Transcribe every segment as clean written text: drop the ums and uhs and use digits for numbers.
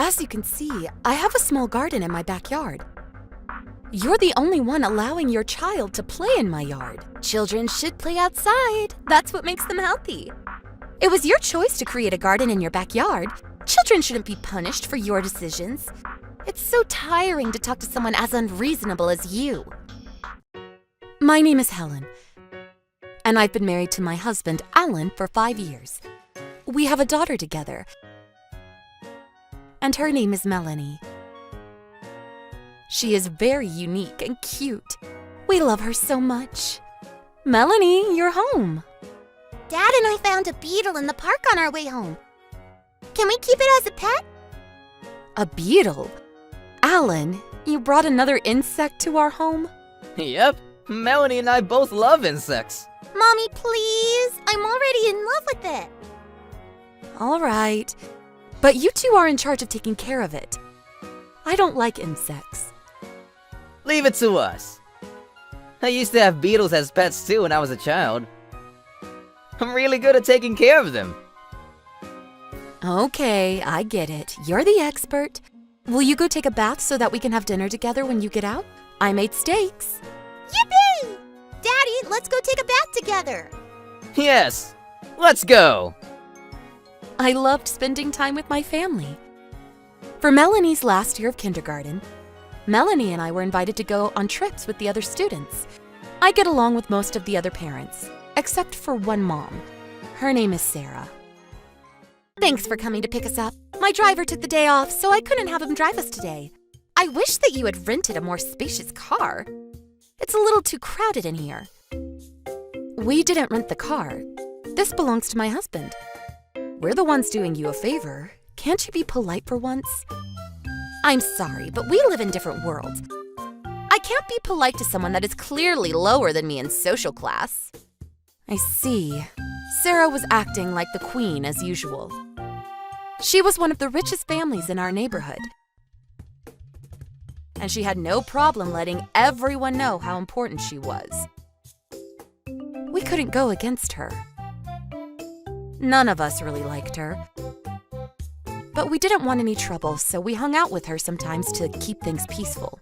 As you can see, I have a small garden in my backyard. You're the only one allowing your child to play in my yard. Children should play outside. That's what makes them healthy. It was your choice to create a garden in your backyard. Children shouldn't be punished for your decisions. It's so tiring to talk to someone as unreasonable as you. My name is Helen, and I've been married to my husband, Alan, for 5 years. We have a daughter together, and her name is Melanie. She is very unique and cute. We love her so much. Melanie, you're home. Dad and I found a beetle in the park on our way home. Can we keep it as a pet? A beetle? Alan, you brought another insect to our home? Yep, Melanie and I both love insects. Mommy, please. I'm already in love with it. All right, but you two are in charge of taking care of it. I don't like insects. Leave it to us. I used to have beetles as pets too when I was a child. I'm really good at taking care of them. Okay, I get it. You're the expert. Will you go take a bath so that we can have dinner together when you get out? I made steaks. Yippee! Daddy, let's go take a bath together. Yes, let's go. I loved spending time with my family. For Melanie's last year of kindergarten, Melanie and I were invited to go on trips with the other students. I get along with most of the other parents, except for one mom. Her name is Sarah. Thanks for coming to pick us up. My driver took the day off, so I couldn't have him drive us today. I wish that you had rented a more spacious car. It's a little too crowded in here. We didn't rent the car. This belongs to my husband. We're the ones doing you a favor. Can't you be polite for once? I'm sorry, but we live in different worlds. I can't be polite to someone that is clearly lower than me in social class. I see. Sarah was acting like the queen as usual. She was one of the richest families in our neighborhood. And she had no problem letting everyone know how important she was. We couldn't go against her. None of us really liked her. But we didn't want any trouble, so we hung out with her sometimes to keep things peaceful.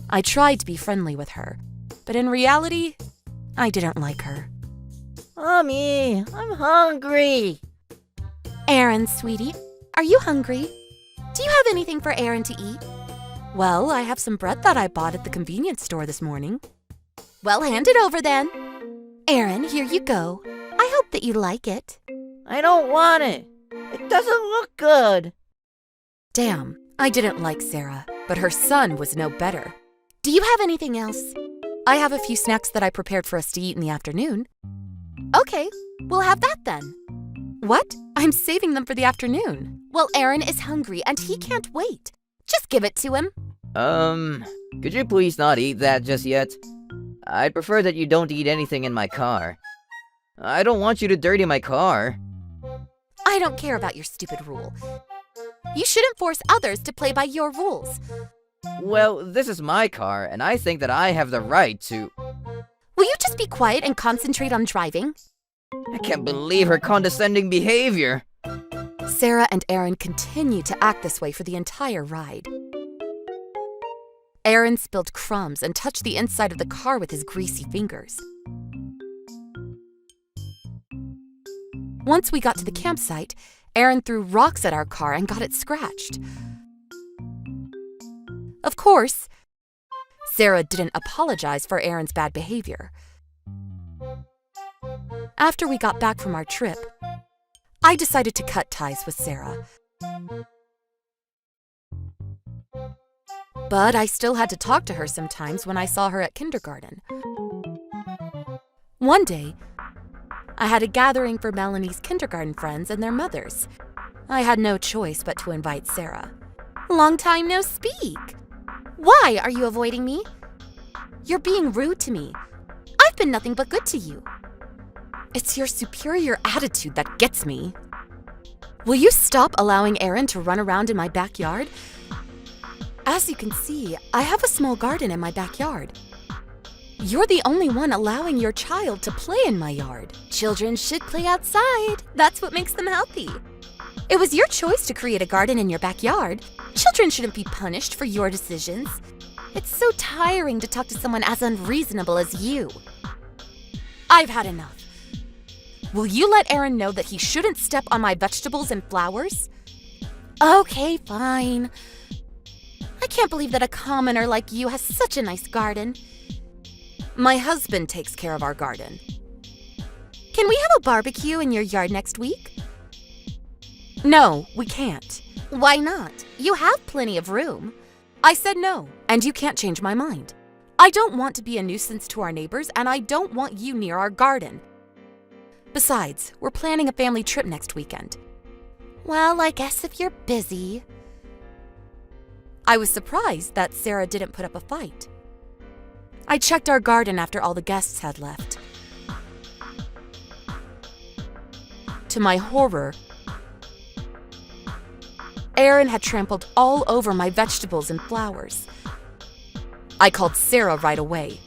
I tried to be friendly with her, but in reality, I didn't like her. Mommy, I'm hungry. Aaron, sweetie, are you hungry? Do you have anything for Aaron to eat? Well, I have some bread that I bought at the convenience store this morning. Well, hand it over then. Aaron, here you go. I hope that you like it. I don't want it. It doesn't look good. Damn, I didn't like Sarah, but her son was no better. Do you have anything else? I have a few snacks that I prepared for us to eat in the afternoon. Okay, we'll have that then. What? I'm saving them for the afternoon. Well, Aaron is hungry and he can't wait. Just give it to him. Could you please not eat that just yet? I'd prefer that you don't eat anything in my car. I don't want you to dirty my car. I don't care about your stupid rule. You shouldn't force others to play by your rules. Well, this is my car, and I think that I have the right to... Will you just be quiet and concentrate on driving? I can't believe her condescending behavior. Sarah and Aaron continued to act this way for the entire ride. Aaron spilled crumbs and touched the inside of the car with his greasy fingers. Once we got to the campsite, Aaron threw rocks at our car and got it scratched. Of course, Sarah didn't apologize for Aaron's bad behavior. After we got back from our trip, I decided to cut ties with Sarah. But I still had to talk to her sometimes when I saw her at kindergarten. One day, I had a gathering for Melanie's kindergarten friends and their mothers. I had no choice but to invite Sarah. Long time no speak. Why are you avoiding me? You're being rude to me. I've been nothing but good to you. It's your superior attitude that gets me. Will you stop allowing Aaron to run around in my backyard? As you can see, I have a small garden in my backyard. You're the only one allowing your child to play in my yard. Children should play outside. That's what makes them healthy. It was your choice to create a garden in your backyard. Children shouldn't be punished for your decisions. It's so tiring to talk to someone as unreasonable as you. I've had enough. Will you let Aaron know that he shouldn't step on my vegetables and flowers? Okay, fine. I can't believe that a commoner like you has such a nice garden. My husband takes care of our garden. Can we have a barbecue in your yard next week? No, we can't. Why not? You have plenty of room. I said no, and you can't change my mind. I don't want to be a nuisance to our neighbors, and I don't want you near our garden. Besides, we're planning a family trip next weekend. Well, I guess if you're busy. I was surprised that Sarah didn't put up a fight. I checked our garden after all the guests had left. To my horror, Aaron had trampled all over my vegetables and flowers. I called Sarah right away.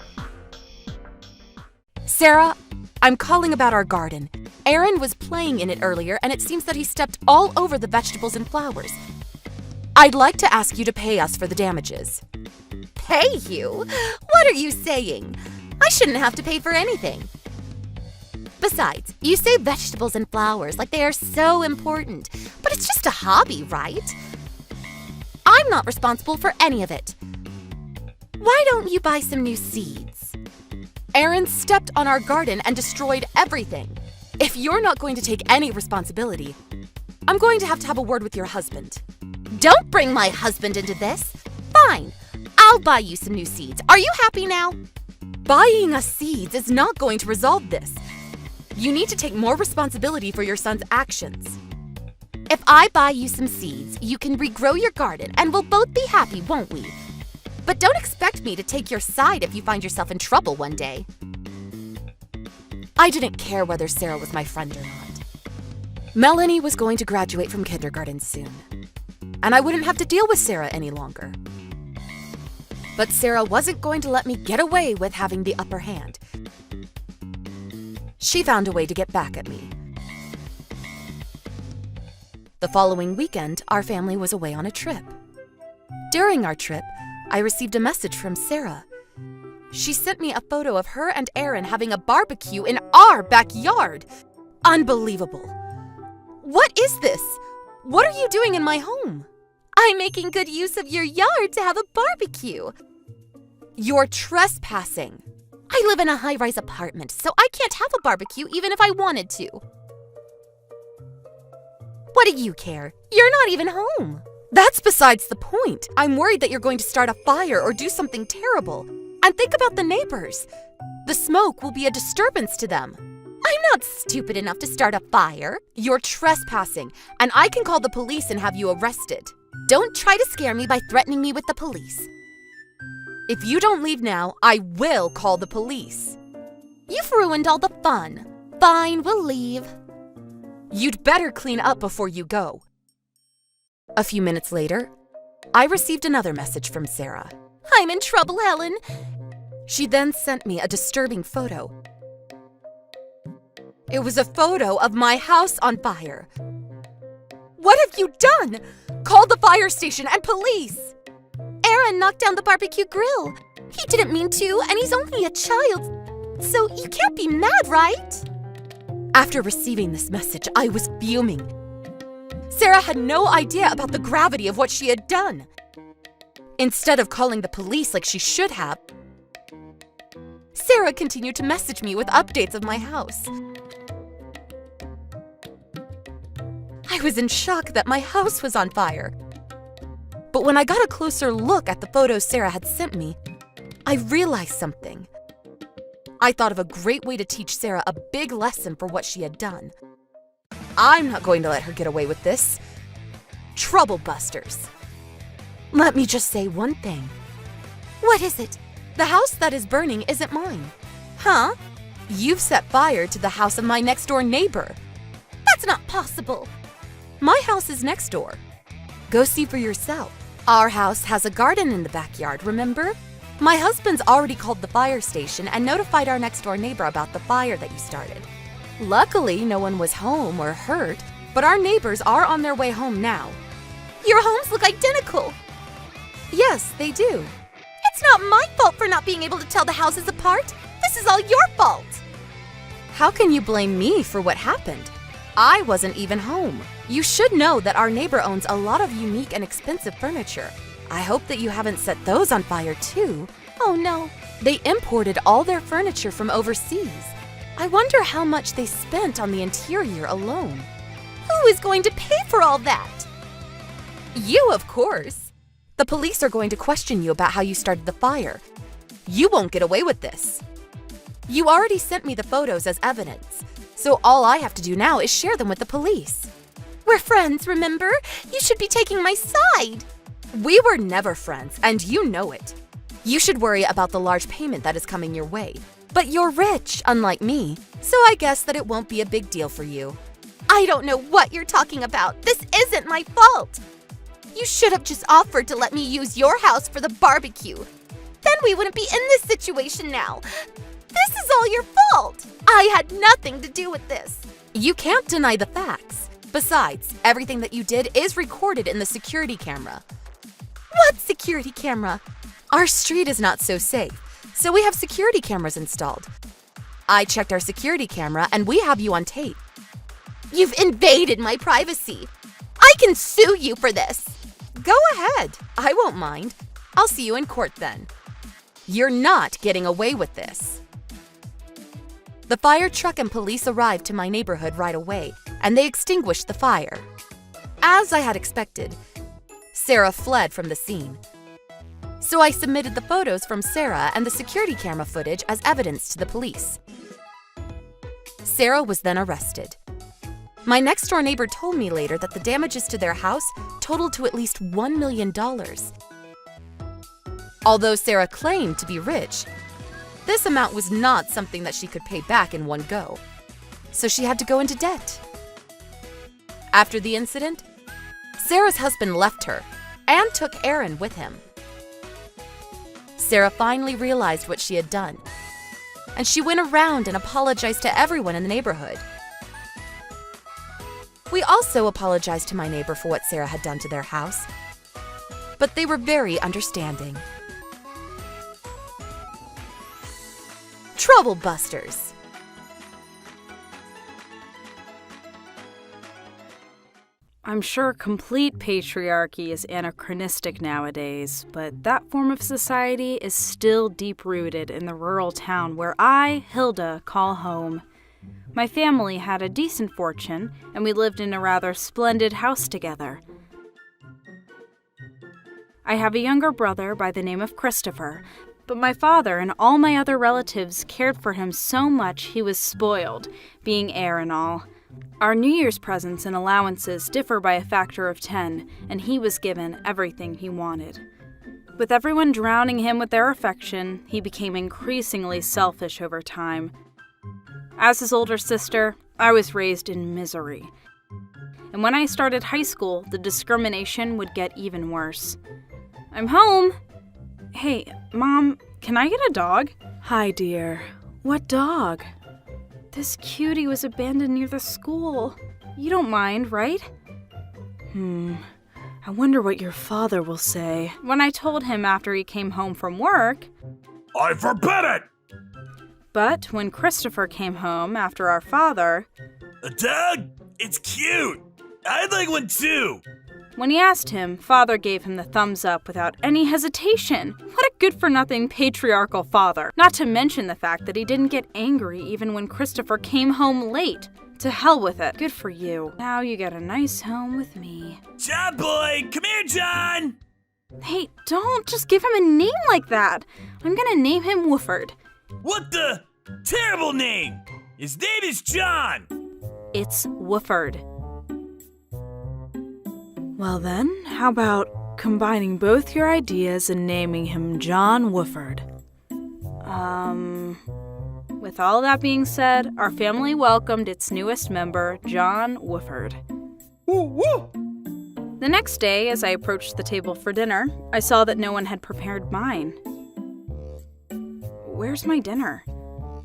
Sarah, I'm calling about our garden. Aaron was playing in it earlier, and it seems that he stepped all over the vegetables and flowers. I'd like to ask you to pay us for the damages. Pay you? What are you saying? I shouldn't have to pay for anything. Besides, you say vegetables and flowers like they are so important, but it's just a hobby, right? I'm not responsible for any of it. Why don't you buy some new seeds? Aaron stepped on our garden and destroyed everything. If you're not going to take any responsibility, I'm going to have a word with your husband. Don't bring my husband into this. Fine, I'll buy you some new seeds. Are you happy now? Buying us seeds is not going to resolve this. You need to take more responsibility for your son's actions. If I buy you some seeds, you can regrow your garden and we'll both be happy, won't we? But don't expect me to take your side if you find yourself in trouble one day. I didn't care whether Sarah was my friend or not. Melanie was going to graduate from kindergarten soon, and I wouldn't have to deal with Sarah any longer. But Sarah wasn't going to let me get away with having the upper hand. She found a way to get back at me. The following weekend, our family was away on a trip. During our trip, I received a message from Sarah. She sent me a photo of her and Aaron having a barbecue in our backyard. Unbelievable. What is this? What are you doing in my home? I'm making good use of your yard to have a barbecue. You're trespassing. I live in a high-rise apartment, so I can't have a barbecue even if I wanted to. What do you care? You're not even home. That's besides the point. I'm worried that you're going to start a fire or do something terrible. And think about the neighbors. The smoke will be a disturbance to them. I'm not stupid enough to start a fire. You're trespassing, and I can call the police and have you arrested. Don't try to scare me by threatening me with the police. If you don't leave now, I will call the police. You've ruined all the fun. Fine, we'll leave. You'd better clean up before you go. A few minutes later, I received another message from Sarah. I'm in trouble, Helen. She then sent me a disturbing photo. It was a photo of my house on fire. What have you done? Call the fire station and police. Aaron knocked down the barbecue grill. He didn't mean to, and he's only a child. So you can't be mad, right? After receiving this message, I was fuming. Sarah had no idea about the gravity of what she had done. Instead of calling the police like she should have, Sarah continued to message me with updates of my house. I was in shock that my house was on fire. But when I got a closer look at the photos Sarah had sent me, I realized something. I thought of a great way to teach Sarah a big lesson for what she had done. I'm not going to let her get away with this. Trouble busters. Let me just say one thing. What is it? The house that is burning isn't mine. Huh? You've set fire to the house of my next-door neighbor. That's not possible. My house is next door. Go see for yourself. Our house has a garden in the backyard, remember? My husband's already called the fire station and notified our next-door neighbor about the fire that you started. Luckily, no one was home or hurt, but our neighbors are on their way home now. Your homes look identical. Yes, they do. It's not my fault for not being able to tell the houses apart. This is all your fault. How can you blame me for what happened? I wasn't even home. You should know that our neighbor owns a lot of unique and expensive furniture. I hope that you haven't set those on fire too. Oh no. They imported all their furniture from overseas. I wonder how much they spent on the interior alone. Who is going to pay for all that? You, of course. The police are going to question you about how you started the fire. You won't get away with this. You already sent me the photos as evidence, so all I have to do now is share them with the police. We're friends, remember? You should be taking my side. We were never friends, and you know it. You should worry about the large payment that is coming your way. But you're rich, unlike me, so I guess that it won't be a big deal for you. I don't know what you're talking about. This isn't my fault. You should have just offered to let me use your house for the barbecue. Then we wouldn't be in this situation now. This is all your fault. I had nothing to do with this. You can't deny the facts. Besides, everything that you did is recorded in the security camera. What security camera? Our street is not so safe, so we have security cameras installed. I checked our security camera and we have you on tape. You've invaded my privacy. I can sue you for this. Go ahead. I won't mind. I'll see you in court then. You're not getting away with this. The fire truck and police arrived to my neighborhood right away, and they extinguished the fire. As I had expected, Sarah fled from the scene. So I submitted the photos from Sarah and the security camera footage as evidence to the police. Sarah was then arrested. My next-door neighbor told me later that the damages to their house totaled to at least $1 million. Although Sarah claimed to be rich, this amount was not something that she could pay back in one go, so she had to go into debt. After the incident, Sarah's husband left her and took Aaron with him. Sarah finally realized what she had done, and she went around and apologized to everyone in the neighborhood. We also apologized to my neighbor for what Sarah had done to their house, but they were very understanding. Trouble busters. I'm sure complete patriarchy is anachronistic nowadays, but that form of society is still deep-rooted in the rural town where I, Hilda, call home. My family had a decent fortune, and we lived in a rather splendid house together. I have a younger brother by the name of Christopher, but my father and all my other relatives cared for him so much he was spoiled, being heir and all. Our New Year's presents and allowances differ by a factor of 10, and he was given everything he wanted. With everyone drowning him with their affection, he became increasingly selfish over time. As his older sister, I was raised in misery. And when I started high school, the discrimination would get even worse. I'm home! Hey, Mom, can I get a dog? Hi, dear. What dog? This cutie was abandoned near the school. You don't mind, right? I wonder what your father will say. When I told him after he came home from work, I forbid it! But when Christopher came home after our father, A dog? It's cute! I'd like one too! when he asked him, Father gave him the thumbs up without any hesitation. What a good-for-nothing patriarchal father. Not to mention the fact that he didn't get angry even when Christopher came home late. To hell with it. Good for you. Now you get a nice home with me. John boy! Come here, John! Hey, don't just give him a name like that. I'm gonna name him Wooford. What the? Terrible name! His name is John! It's Wooford. Well then, how about combining both your ideas and naming him John Wooford? With all that being said, our family welcomed its newest member, John Wooford. Woo woo! The next day, as I approached the table for dinner, I saw that no one had prepared mine. Where's my dinner?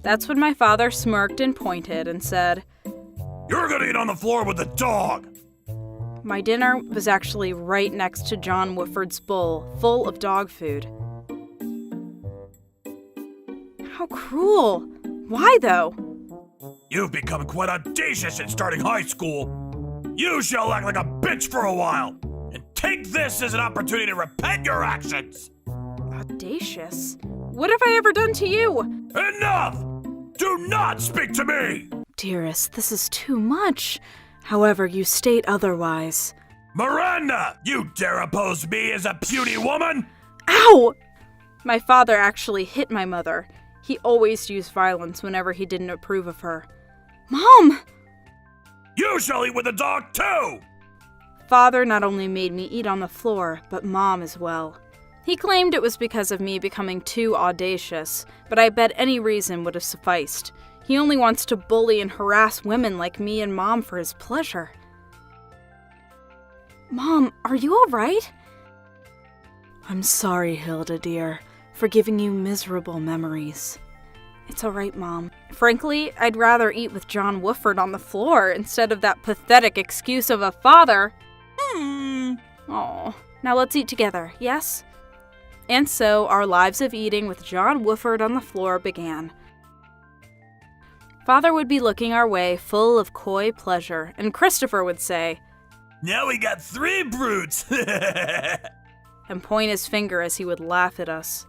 That's when my father smirked and pointed and said, You're gonna eat on the floor with the dog! My dinner was actually right next to John Woodford's bowl, full of dog food. How cruel! Why, though? You've become quite audacious in starting high school. You shall act like a bitch for a while, and take this as an opportunity to repent your actions! Audacious? What have I ever done to you? Enough! Do not speak to me! Dearest, this is too much. However, you state otherwise. Miranda! You dare oppose me as a puny woman? Ow! My father actually hit my mother. He always used violence whenever he didn't approve of her. Mom! You shall eat with the dog too! Father not only made me eat on the floor, but Mom as well. He claimed it was because of me becoming too audacious, but I bet any reason would have sufficed. He only wants to bully and harass women like me and Mom for his pleasure. Mom, are you all right? I'm sorry, Hilda, dear, for giving you miserable memories. It's all right, Mom. Frankly, I'd rather eat with John Woodford on the floor instead of that pathetic excuse of a father. Oh, now let's eat together, yes? And so our lives of eating with John Woodford on the floor began. Father would be looking our way full of coy pleasure, and Christopher would say, Now we got 3 brutes! and point his finger as he would laugh at us.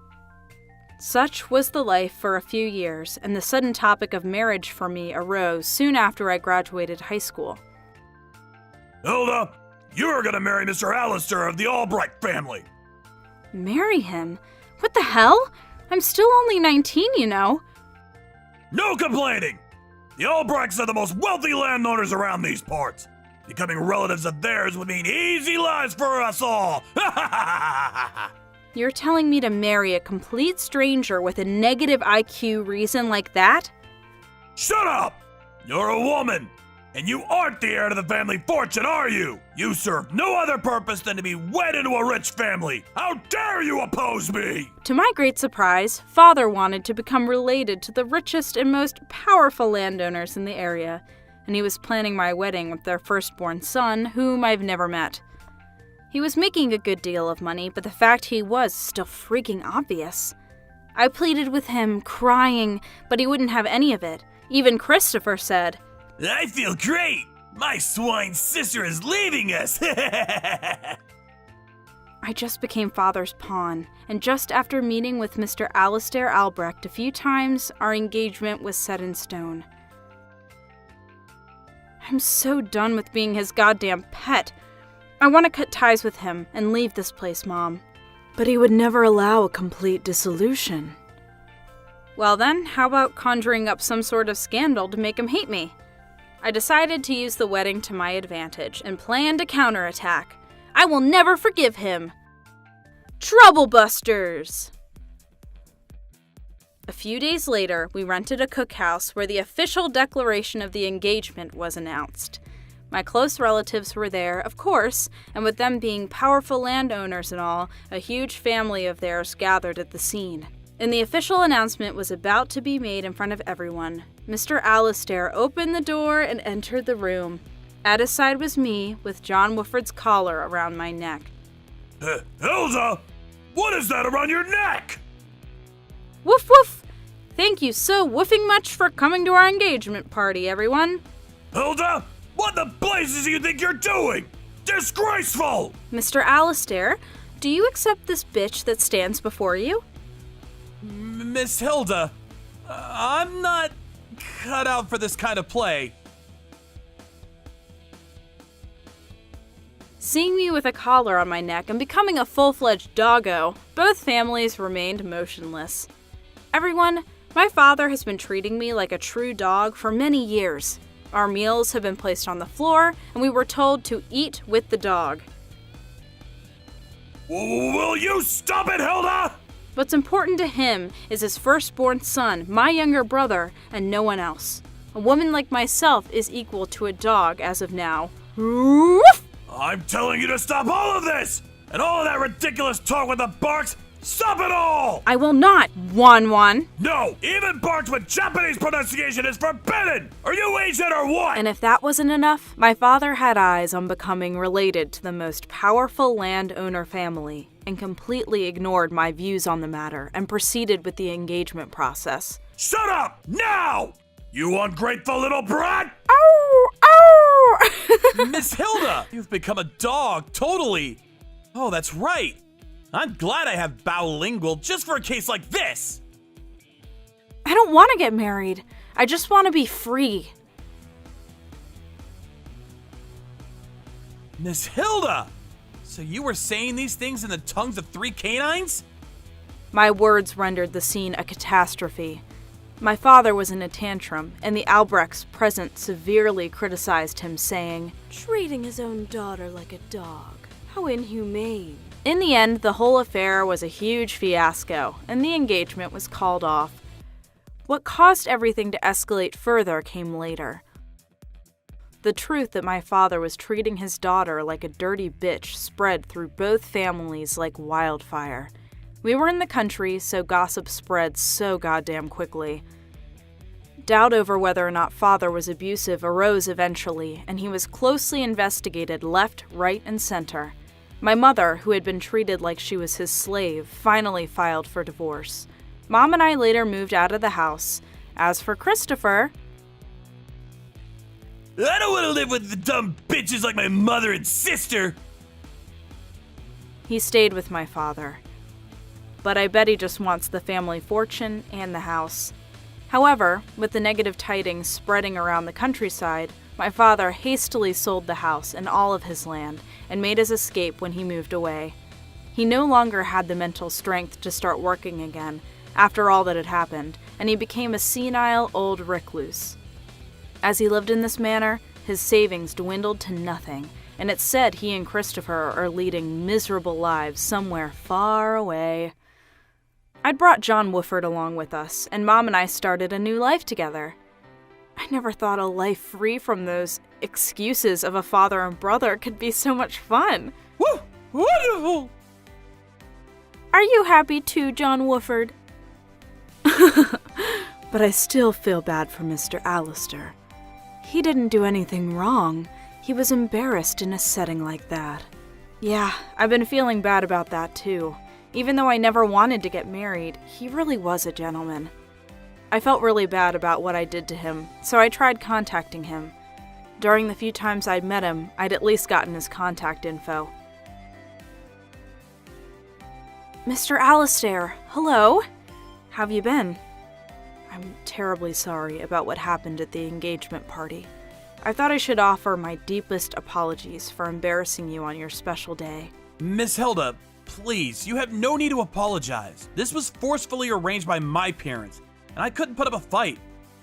Such was the life for a few years, and the sudden topic of marriage for me arose soon after I graduated high school. Hilda, you're gonna marry Mr. Alistair of the Albright family! Marry him? What the hell? I'm still only 19, you know. No complaining! The Albrights are the most wealthy landowners around these parts. Becoming relatives of theirs would mean easy lives for us all! You're telling me to marry a complete stranger with a negative IQ reason like that? Shut up! You're a woman, and you aren't the heir to the family fortune, are you? You serve no other purpose than to be wed into a rich family. How dare you oppose me? To my great surprise, Father wanted to become related to the richest and most powerful landowners in the area, and he was planning my wedding with their firstborn son, whom I've never met. He was making a good deal of money, but the fact he was still freaking obvious. I pleaded with him, crying, but he wouldn't have any of it. Even Christopher said, I feel great! My swine sister is leaving us! I just became Father's pawn, and just after meeting with Mr. Alistair Albrecht a few times, our engagement was set in stone. I'm so done with being his goddamn pet. I want to cut ties with him and leave this place, Mom. But he would never allow a complete dissolution. Well then, how about conjuring up some sort of scandal to make him hate me? I decided to use the wedding to my advantage and planned a counterattack. I will never forgive him. Troublebusters! A few days later, we rented a cookhouse where the official declaration of the engagement was announced. My close relatives were there, of course, and with them being powerful landowners and all, a huge family of theirs gathered at the scene. And the official announcement was about to be made in front of everyone. Mr. Alistair opened the door and entered the room. At his side was me, with John Woodford's collar around my neck. Hilda! What is that around your neck? Woof woof! Thank you so woofing much for coming to our engagement party, everyone. Hilda! What the blazes do you think you're doing? Disgraceful! Mr. Alistair, do you accept this bitch that stands before you? Miss Hilda, I'm not cut out for this kind of play. Seeing me with a collar on my neck and becoming a full-fledged doggo, both families remained motionless. Everyone, my father has been treating me like a true dog for many years. Our meals have been placed on the floor, and we were told to eat with the dog. Will you stop it, Hilda? What's important to him is his firstborn son, my younger brother, and no one else. A woman like myself is equal to a dog as of now. Woof! I'm telling you to stop all of this! And all of that ridiculous talk with the barks! Stop it all! I will not, Wan. No! Even parts with Japanese pronunciation is forbidden! Are you Asian or what? And if that wasn't enough, my father had eyes on becoming related to the most powerful landowner family and completely ignored my views on the matter and proceeded with the engagement process. Shut up! Now! You ungrateful little brat! Ow! Ow! Miss Hilda, you've become a dog, totally. Oh, that's right. I'm glad I have Bowlingual just for a case like this. I don't want to get married. I just want to be free. Miss Hilda! So you were saying these things in the tongues of 3 canines? My words rendered the scene a catastrophe. My father was in a tantrum, and the Albrechts present severely criticized him, saying, "Treating his own daughter like a dog. How inhumane." In the end, the whole affair was a huge fiasco, and the engagement was called off. What caused everything to escalate further came later. The truth that my father was treating his daughter like a dirty bitch spread through both families like wildfire. We were in the country, so gossip spread so goddamn quickly. Doubt over whether or not father was abusive arose eventually, and he was closely investigated left, right, and center. My mother, who had been treated like she was his slave, finally filed for divorce. Mom and I later moved out of the house. As for Christopher, I don't want to live with the dumb bitches like my mother and sister! he stayed with my father. But I bet he just wants the family fortune and the house. However, with the negative tidings spreading around the countryside, my father hastily sold the house and all of his land and made his escape when he moved away. He no longer had the mental strength to start working again after all that had happened, and he became a senile old recluse. As he lived in this manner, his savings dwindled to nothing, and it's said he and Christopher are leading miserable lives somewhere far away. I'd brought John Wooford along with us, and Mom and I started a new life together. I never thought a life free from those excuses of a father and brother could be so much fun. Woo! Wonderful! Are you happy too, John Wooford? But I still feel bad for Mr. Allister. He didn't do anything wrong. He was embarrassed in a setting like that. Yeah, I've been feeling bad about that too. Even though I never wanted to get married, he really was a gentleman. I felt really bad about what I did to him, so I tried contacting him. During the few times I'd met him, I'd at least gotten his contact info. Mr. Allister, hello? How've you been? I'm terribly sorry about what happened at the engagement party. I thought I should offer my deepest apologies for embarrassing you on your special day. Miss Hilda, please, you have no need to apologize. This was forcefully arranged by my parents, and I couldn't put up a fight.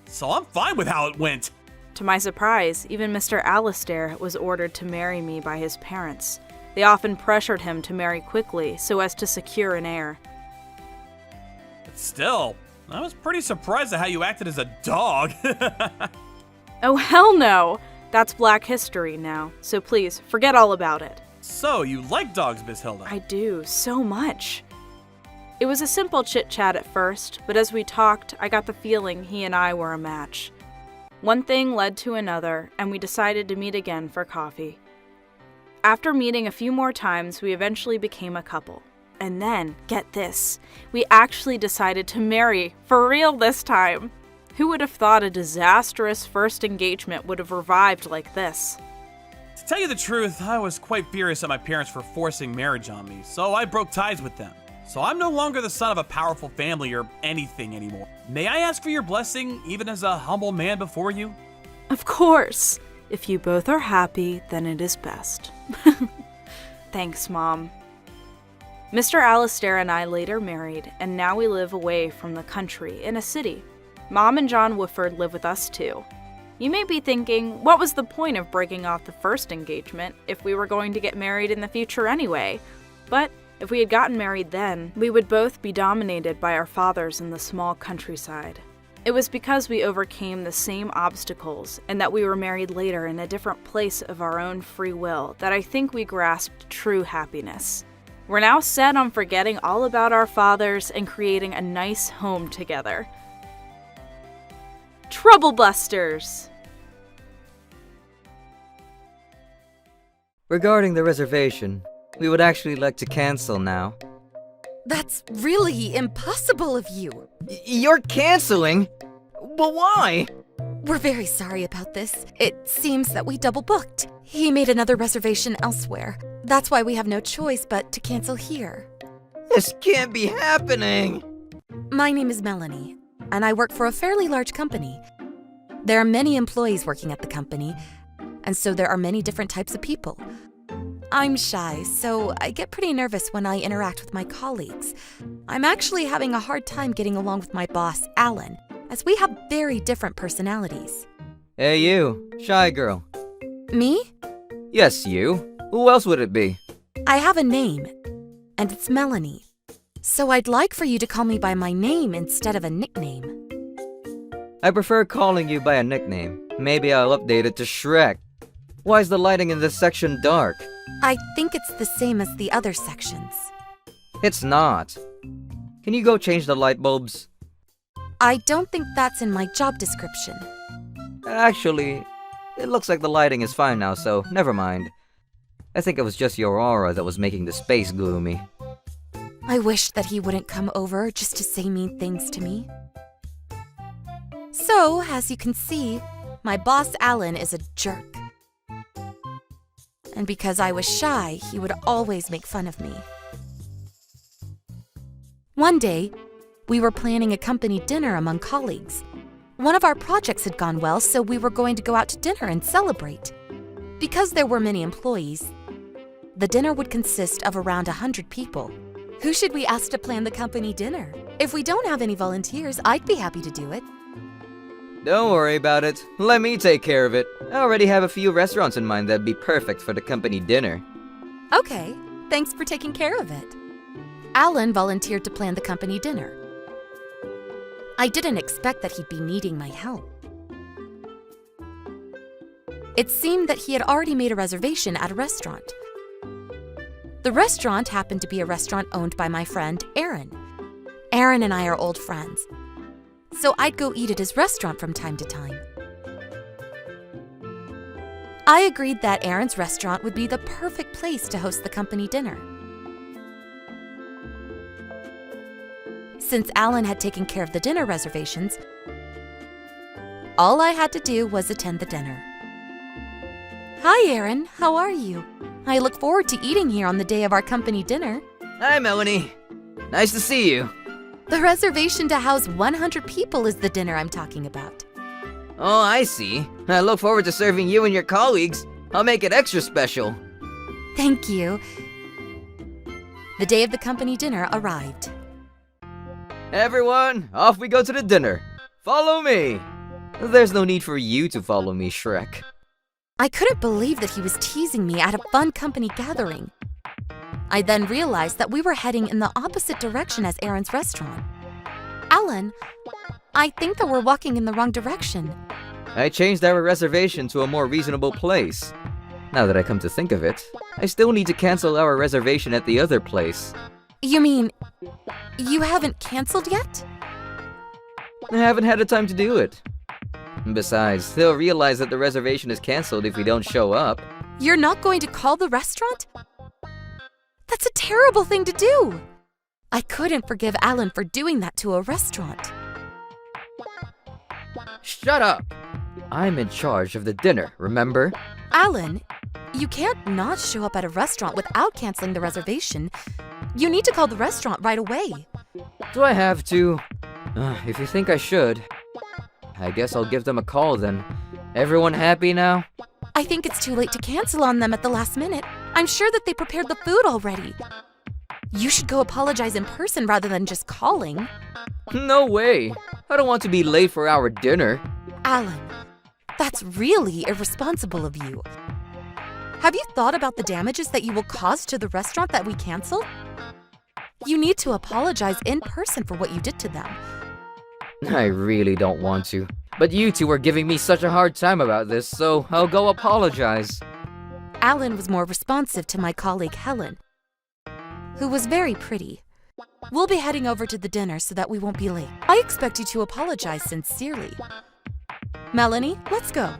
So I'm fine with how it went. To my surprise, even Mr. Allister was ordered to marry me by his parents. They often pressured him to marry quickly so as to secure an heir. But still, I was pretty surprised at how you acted as a dog. Oh, hell no! That's Black history now, so please, forget all about it. So, you like dogs, Miss Hilda? I do, so much. It was a simple chit-chat at first, but as we talked, I got the feeling he and I were a match. One thing led to another, and we decided to meet again for coffee. After meeting a few more times, we eventually became a couple. And then, get this, we actually decided to marry, for real this time. Who would have thought a disastrous first engagement would have revived like this? To tell you the truth, I was quite furious at my parents for forcing marriage on me, so I broke ties with them. So I'm no longer the son of a powerful family or anything anymore. May I ask for your blessing, even as a humble man before you? Of course. If you both are happy, then it is best. Thanks, Mom. Mr. Allister and I later married, and now we live away from the country in a city. Mom and John Wooford live with us too. You may be thinking, what was the point of breaking off the first engagement if we were going to get married in the future anyway? But if we had gotten married then, we would both be dominated by our fathers in the small countryside. It was because we overcame the same obstacles and that we were married later in a different place of our own free will that I think we grasped true happiness. We're now set on forgetting all about our fathers and creating a nice home together. Trouble Busters! Regarding the reservation, we would actually like to cancel now. That's really impossible of you. You're canceling? But why? We're very sorry about this. It seems that we double booked. He made another reservation elsewhere. That's why we have no choice but to cancel here. This can't be happening! My name is Melanie, and I work for a fairly large company. There are many employees working at the company, and so there are many different types of people. I'm shy, so I get pretty nervous when I interact with my colleagues. I'm actually having a hard time getting along with my boss, Alan, as we have very different personalities. Hey you, shy girl. Me? Yes, you. Who else would it be? I have a name, and it's Melanie. So I'd like for you to call me by my name instead of a nickname. I prefer calling you by a nickname. Maybe I'll update it to Shrek. Why is the lighting in this section dark? I think it's the same as the other sections. It's not. Can you go change the light bulbs? I don't think that's in my job description. Actually, it looks like the lighting is fine now, so never mind. I think it was just your aura that was making the space gloomy. I wish that he wouldn't come over just to say mean things to me. So, as you can see, my boss Alan is a jerk. And because I was shy, he would always make fun of me. One day, we were planning a company dinner among colleagues. One of our projects had gone well, so we were going to go out to dinner and celebrate. Because there were many employees, the dinner would consist of around 100 people. Who should we ask to plan the company dinner? If we don't have any volunteers, I'd be happy to do it. Don't worry about it. Let me take care of it. I already have a few restaurants in mind that'd be perfect for the company dinner. Okay, thanks for taking care of it. Alan volunteered to plan the company dinner. I didn't expect that he'd be needing my help. It seemed that he had already made a reservation at a restaurant. The restaurant happened to be a restaurant owned by my friend, Aaron. Aaron and I are old friends, so I'd go eat at his restaurant from time to time. I agreed that Aaron's restaurant would be the perfect place to host the company dinner. Since Alan had taken care of the dinner reservations, all I had to do was attend the dinner. Hi, Aaron. How are you? I look forward to eating here on the day of our company dinner. Hi, Melanie. Nice to see you. The reservation to house 100 people is the dinner I'm talking about. Oh, I see. I look forward to serving you and your colleagues. I'll make it extra special. Thank you. The day of the company dinner arrived. Everyone, off we go to the dinner. Follow me. There's no need for you to follow me, Shrek. I couldn't believe that he was teasing me at a fun company gathering. I then realized that we were heading in the opposite direction as Aaron's restaurant. Alan, I think that we're walking in the wrong direction. I changed our reservation to a more reasonable place. Now that I come to think of it, I still need to cancel our reservation at the other place. You mean, you haven't canceled yet? I haven't had the time to do it. Besides, they'll realize that the reservation is canceled if we don't show up. You're not going to call the restaurant? That's a terrible thing to do. I couldn't forgive Alan for doing that to a restaurant. Shut up! I'm in charge of the dinner, remember? Alan, you can't not show up at a restaurant without canceling the reservation. You need to call the restaurant right away. Do I have to? If you think I should, I guess I'll give them a call then. Everyone happy now? I think it's too late to cancel on them at the last minute. I'm sure that they prepared the food already. You should go apologize in person rather than just calling. No way! I don't want to be late for our dinner. Alan, that's really irresponsible of you. Have you thought about the damages that you will cause to the restaurant that we cancel? You need to apologize in person for what you did to them. I really don't want to. But you two are giving me such a hard time about this, so I'll go apologize. Alan was more responsive to my colleague Helen. who was very pretty. We'll be heading over to the dinner so that we won't be late. I expect you to apologize sincerely. Melanie, let's go.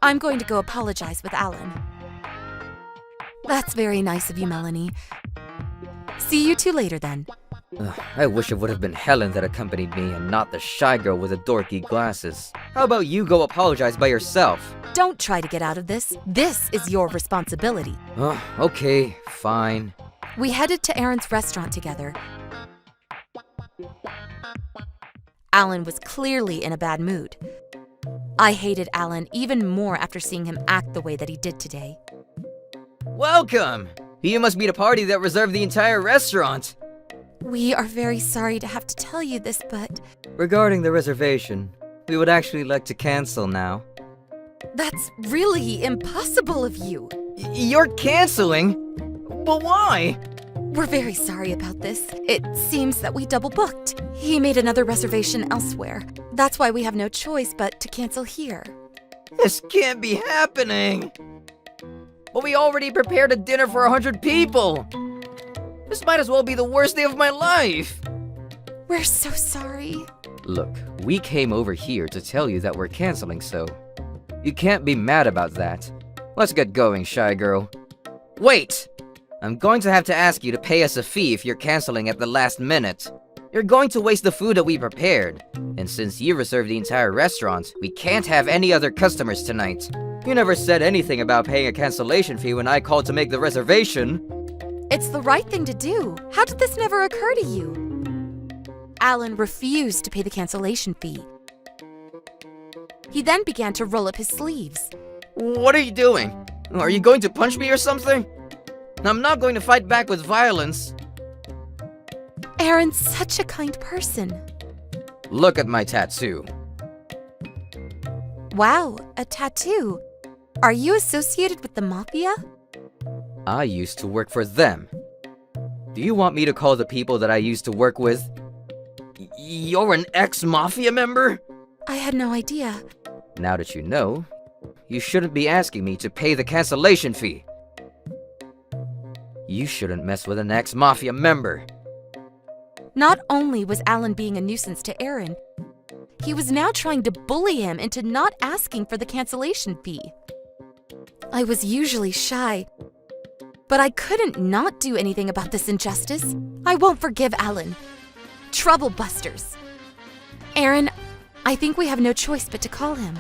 I'm going to go apologize with Alan. That's very nice of you, Melanie. See you two later then. I wish it would have been Helen that accompanied me and not the shy girl with the dorky glasses. How about you go apologize by yourself? Don't try to get out of this. This is your responsibility. Okay, fine. We headed to Aaron's restaurant together. Alan was clearly in a bad mood. I hated Alan even more after seeing him act the way that he did today. Welcome! You must be the party that reserved the entire restaurant. We are very sorry to have to tell you this, but Regarding the reservation, we would actually like to cancel now. that's really impossible of you. You're canceling? But why? We're very sorry about this. It seems that we double booked. He made another reservation elsewhere. That's why we have no choice but to cancel here. This can't be happening! But we already prepared a dinner for 100 people! This might as well be the worst day of my life! We're so sorry. Look, we came over here to tell you that we're canceling, so you can't be mad about that. Let's get going, shy girl. Wait! I'm going to have to ask you to pay us a fee if you're canceling at the last minute. You're going to waste the food that we prepared. And since you reserved the entire restaurant, we can't have any other customers tonight. You never said anything about paying a cancellation fee when I called to make the reservation. It's the right thing to do. How did this never occur to you? Alan refused to pay the cancellation fee. He then began to roll up his sleeves. What are you doing? Are you going to punch me or something? I'm not going to fight back with violence. Aaron's such a kind person. Look at my tattoo. Wow, a tattoo. Are you associated with the mafia? I used to work for them. Do you want me to call the people that I used to work with? You're an ex-mafia member? I had no idea. Now that you know, you shouldn't be asking me to pay the cancellation fee. You shouldn't mess with an ex-mafia member. Not only was Alan being a nuisance to Aaron, he was now trying to bully him into not asking for the cancellation fee. I was usually shy, but I couldn't not do anything about this injustice. I won't forgive Alan. Trouble busters. Aaron, I think we have no choice but to call him.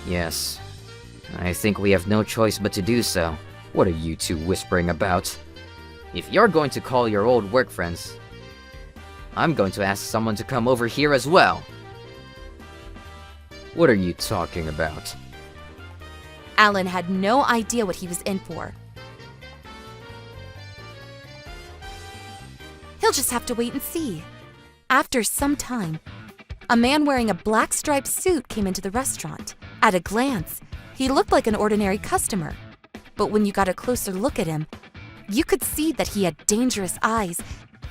Yes, I think we have no choice but to do so. What are you two whispering about? If you're going to call your old work friends, I'm going to ask someone to come over here as well. What are you talking about? Alan had no idea what he was in for. He'll just have to wait and see. After some time, a man wearing a black striped suit came into the restaurant. At a glance, he looked like an ordinary customer. But when you got a closer look at him, you could see that he had dangerous eyes,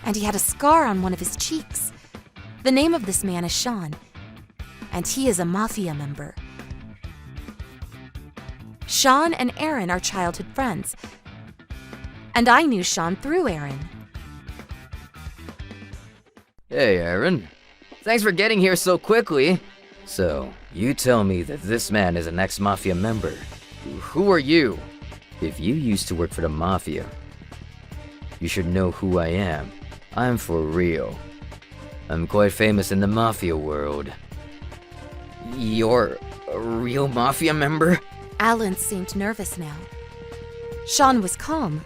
and he had a scar on one of his cheeks. The name of this man is Sean, and he is a mafia member. Sean and Aaron are childhood friends, and I knew Sean through Aaron. Hey, Aaron. Thanks for getting here so quickly. So, you tell me that this man is an ex-mafia member. Who are you? If you used to work for the mafia, you should know who I am. I'm for real. I'm quite famous in the mafia world. You're a real mafia member? Alan seemed nervous now. Sean was calm,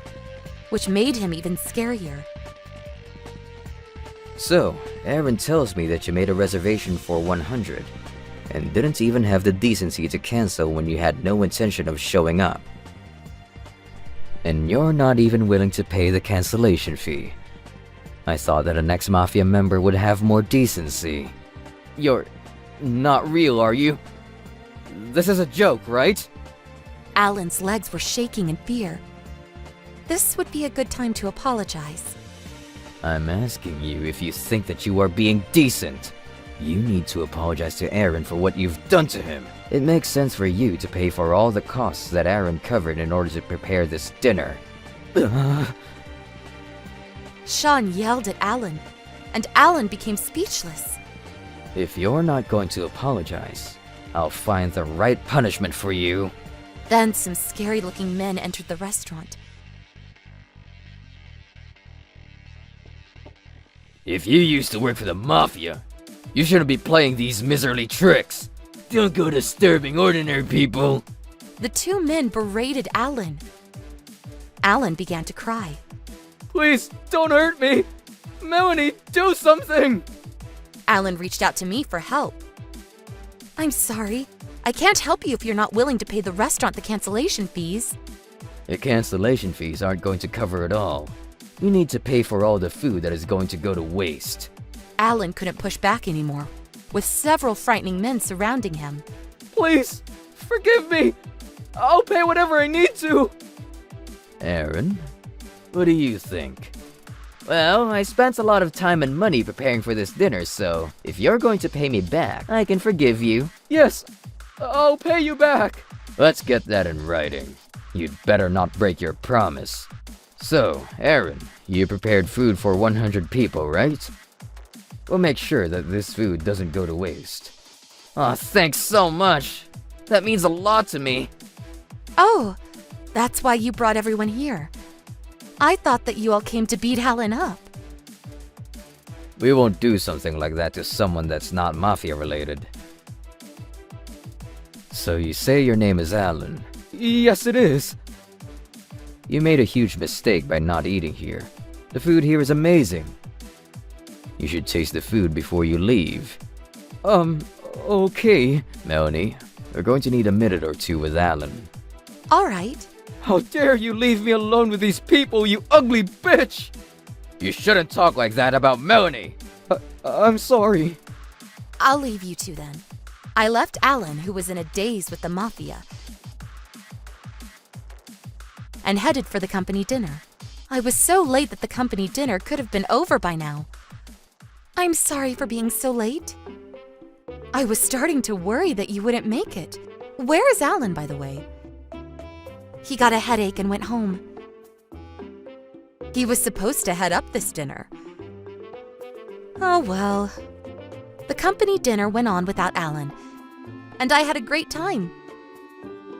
which made him even scarier. So, Aaron tells me that you made a reservation for 100, and didn't even have the decency to cancel when you had no intention of showing up. And you're not even willing to pay the cancellation fee. I thought that an ex-mafia member would have more decency. You're not real, are you? This is a joke, right? Alan's legs were shaking in fear. This would be a good time to apologize. I'm asking you if you think that you are being decent. You need to apologize to Aaron for what you've done to him. It makes sense for you to pay for all the costs that Aaron covered in order to prepare this dinner. Sean yelled at Alan, and Alan became speechless. If you're not going to apologize, I'll find the right punishment for you. Then some scary-looking men entered the restaurant. If you used to work for the Mafia, you shouldn't be playing these miserly tricks. Don't go disturbing ordinary people. The two men berated Alan. Alan began to cry. Please, don't hurt me. Melanie, do something. Alan reached out to me for help. I'm sorry. I can't help you if you're not willing to pay the restaurant the cancellation fees. The cancellation fees aren't going to cover it all. You need to pay for all the food that is going to go to waste. Alan couldn't push back anymore, with several frightening men surrounding him. Please, forgive me. I'll pay whatever I need to. Aaron, what do you think? Well, I spent a lot of time and money preparing for this dinner, so if you're going to pay me back, I can forgive you. Yes, I'll pay you back. Let's get that in writing. You'd better not break your promise. So, Aaron, you prepared food for 100 people, right? We'll make sure that this food doesn't go to waste. Aw, thanks so much. That means a lot to me. Oh, that's why you brought everyone here. I thought that you all came to beat Alan up. We won't do something like that to someone that's not Mafia related. So you say your name is Alan? Yes, it is. You made a huge mistake by not eating here. The food here is amazing. You should taste the food before you leave. Okay. Melanie, we're going to need a minute or two with Alan. All right. How dare you leave me alone with these people, you ugly bitch! You shouldn't talk like that about Melanie! I'm sorry. I'll leave you two then. I left Alan, who was in a daze with the Mafia, and headed for the company dinner. I was so late that the company dinner could have been over by now. I'm sorry for being so late. I was starting to worry that you wouldn't make it. Where is Alan, by the way? He got a headache and went home. He was supposed to head up this dinner. Oh well. The company dinner went on without Alan, and I had a great time.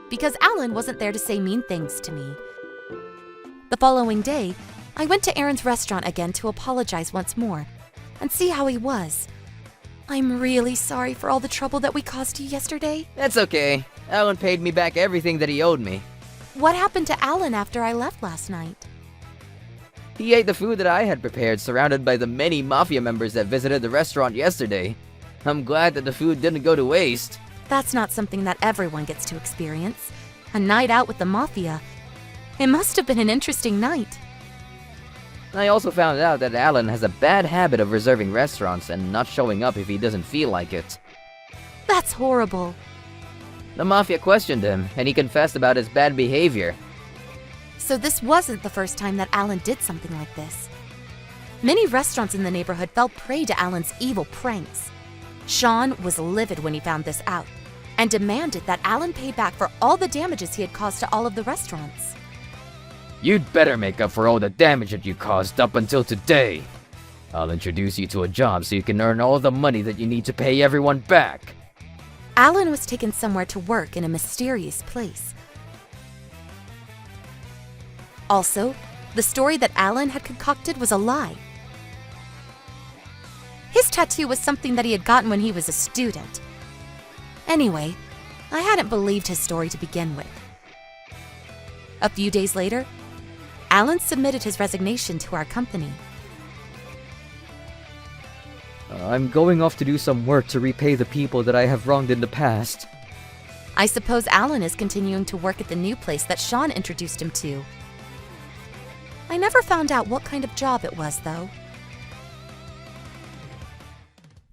Because Alan wasn't there to say mean things to me. The following day, I went to Aaron's restaurant again to apologize once more and see how he was. I'm really sorry for all the trouble that we caused you yesterday. That's okay. Alan paid me back everything that he owed me. What happened to Alan after I left last night? He ate the food that I had prepared, surrounded by the many Mafia members that visited the restaurant yesterday. I'm glad that the food didn't go to waste. That's not something that everyone gets to experience. A night out with the Mafia. It must have been an interesting night. I also found out that Alan has a bad habit of reserving restaurants and not showing up if he doesn't feel like it. That's horrible. The Mafia questioned him, and he confessed about his bad behavior. So this wasn't the first time that Alan did something like this. Many restaurants in the neighborhood fell prey to Alan's evil pranks. Sean was livid when he found this out, and demanded that Alan pay back for all the damages he had caused to all of the restaurants. You'd better make up for all the damage that you caused up until today. I'll introduce you to a job so you can earn all the money that you need to pay everyone back. Alan was taken somewhere to work in a mysterious place. Also, the story that Alan had concocted was a lie. His tattoo was something that he had gotten when he was a student. Anyway, I hadn't believed his story to begin with. A few days later, Alan submitted his resignation to our company. I'm going off to do some work to repay the people that I have wronged in the past. I suppose Alan is continuing to work at the new place that Sean introduced him to. I never found out what kind of job it was, though.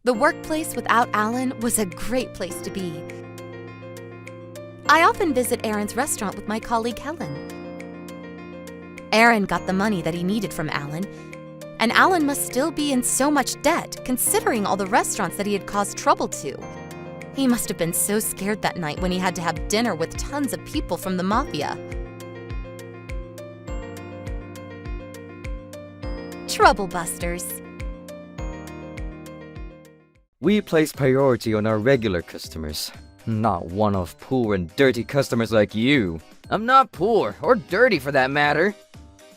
The workplace without Alan was a great place to be. I often visit Aaron's restaurant with my colleague Helen. Aaron got the money that he needed from Alan, and Alan must still be in so much debt considering all the restaurants that he had caused trouble to. He must have been so scared that night when he had to have dinner with tons of people from the Mafia. Troublebusters. We place priority on our regular customers, not one of poor and dirty customers like you. I'm not poor, or dirty for that matter.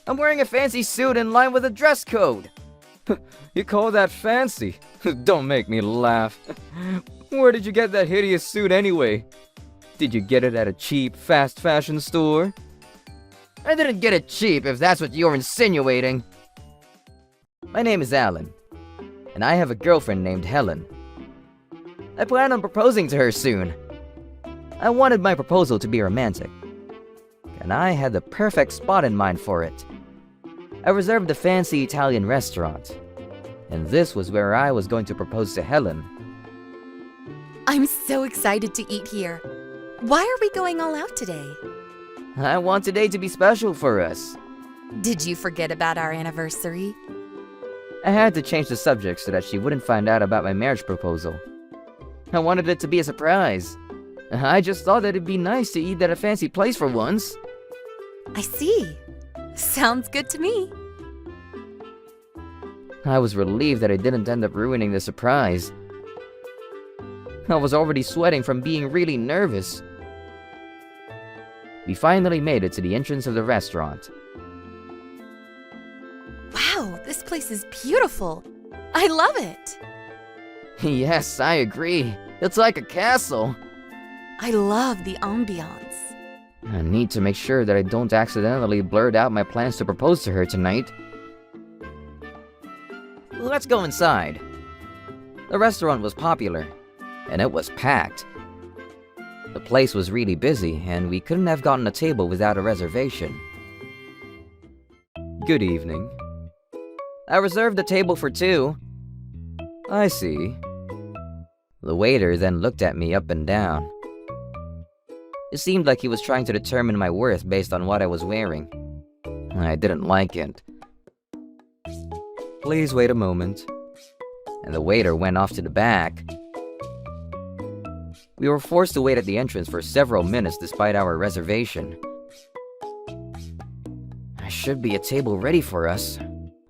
I'm wearing a fancy suit in line with a dress code. You call that fancy? Don't make me laugh. Where did you get that hideous suit anyway? Did you get it at a cheap, fast fashion store? I didn't get it cheap, if that's what you're insinuating. My name is Alan, and I have a girlfriend named Helen. I plan on proposing to her soon. I wanted my proposal to be romantic, and I had the perfect spot in mind for it. I reserved a fancy Italian restaurant, and this was where I was going to propose to Helen. I'm so excited to eat here. Why are we going all out today? I want today to be special for us. Did you forget about our anniversary? I had to change the subject so that she wouldn't find out about my marriage proposal. I wanted it to be a surprise. I just thought that it'd be nice to eat at a fancy place for once. I see. Sounds good to me. I was relieved that I didn't end up ruining the surprise. I was already sweating from being really nervous. We finally made it to the entrance of the restaurant. Wow, this place is beautiful. I love it. Yes, I agree. It's like a castle. I love the ambiance. I need to make sure that I don't accidentally blurt out my plans to propose to her tonight. Let's go inside. The restaurant was popular, and it was packed. The place was really busy, and we couldn't have gotten a table without a reservation. Good evening. I reserved a table for 2. I see. The waiter then looked at me up and down. It seemed like he was trying to determine my worth based on what I was wearing. I didn't like it. Please wait a moment. And the waiter went off to the back. We were forced to wait at the entrance for several minutes despite our reservation. There should be a table ready for us.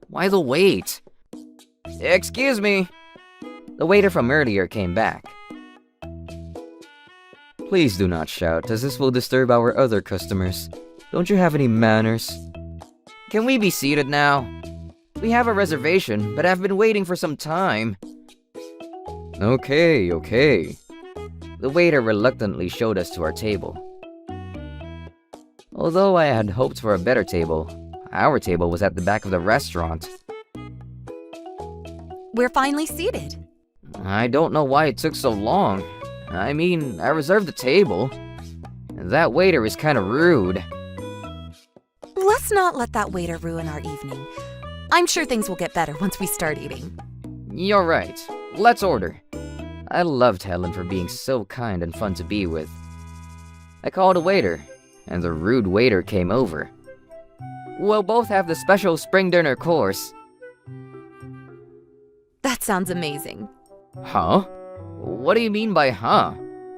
Why the wait? Excuse me. The waiter from earlier came back. Please do not shout, as this will disturb our other customers. Don't you have any manners? Can we be seated now? We have a reservation, but I've been waiting for some time. Okay. The waiter reluctantly showed us to our table. Although I had hoped for a better table, our table was at the back of the restaurant. We're finally seated. I don't know why it took so long. I mean, I reserved the table. That waiter is kind of rude. Let's not let that waiter ruin our evening. I'm sure things will get better once we start eating. You're right. Let's order. I loved Helen for being so kind and fun to be with. I called a waiter, and the rude waiter came over. We'll both have the special spring dinner course. That sounds amazing. Huh? What do you mean by huh?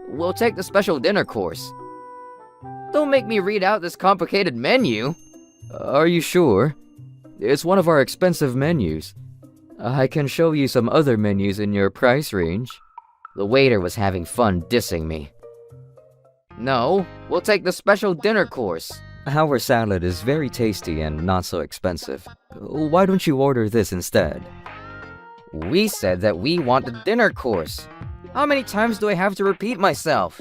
We'll take the special dinner course. Don't make me read out this complicated menu. Are you sure? It's one of our expensive menus. I can show you some other menus in your price range. The waiter was having fun dissing me. No, we'll take the special dinner course. Our salad is very tasty and not so expensive. Why don't you order this instead? We said that we want the dinner course. How many times do I have to repeat myself?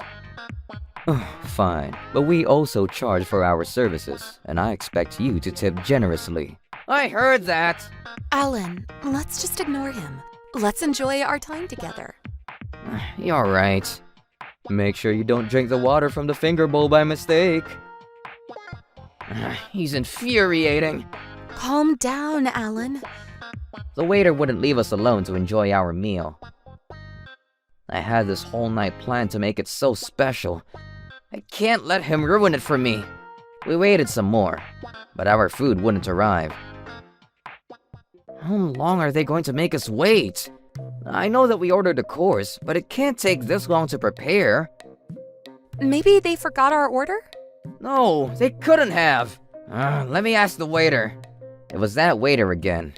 Fine, but we also charge for our services, and I expect you to tip generously. I heard that! Alan, let's just ignore him. Let's enjoy our time together. You're right. Make sure you don't drink the water from the finger bowl by mistake. He's infuriating. Calm down, Alan. The waiter wouldn't leave us alone to enjoy our meal. I had this whole night planned to make it so special. I can't let him ruin it for me. We waited some more, but our food wouldn't arrive. How long are they going to make us wait? I know that we ordered a course, but it can't take this long to prepare. Maybe they forgot our order? No, they couldn't have. Let me ask the waiter. It was that waiter again.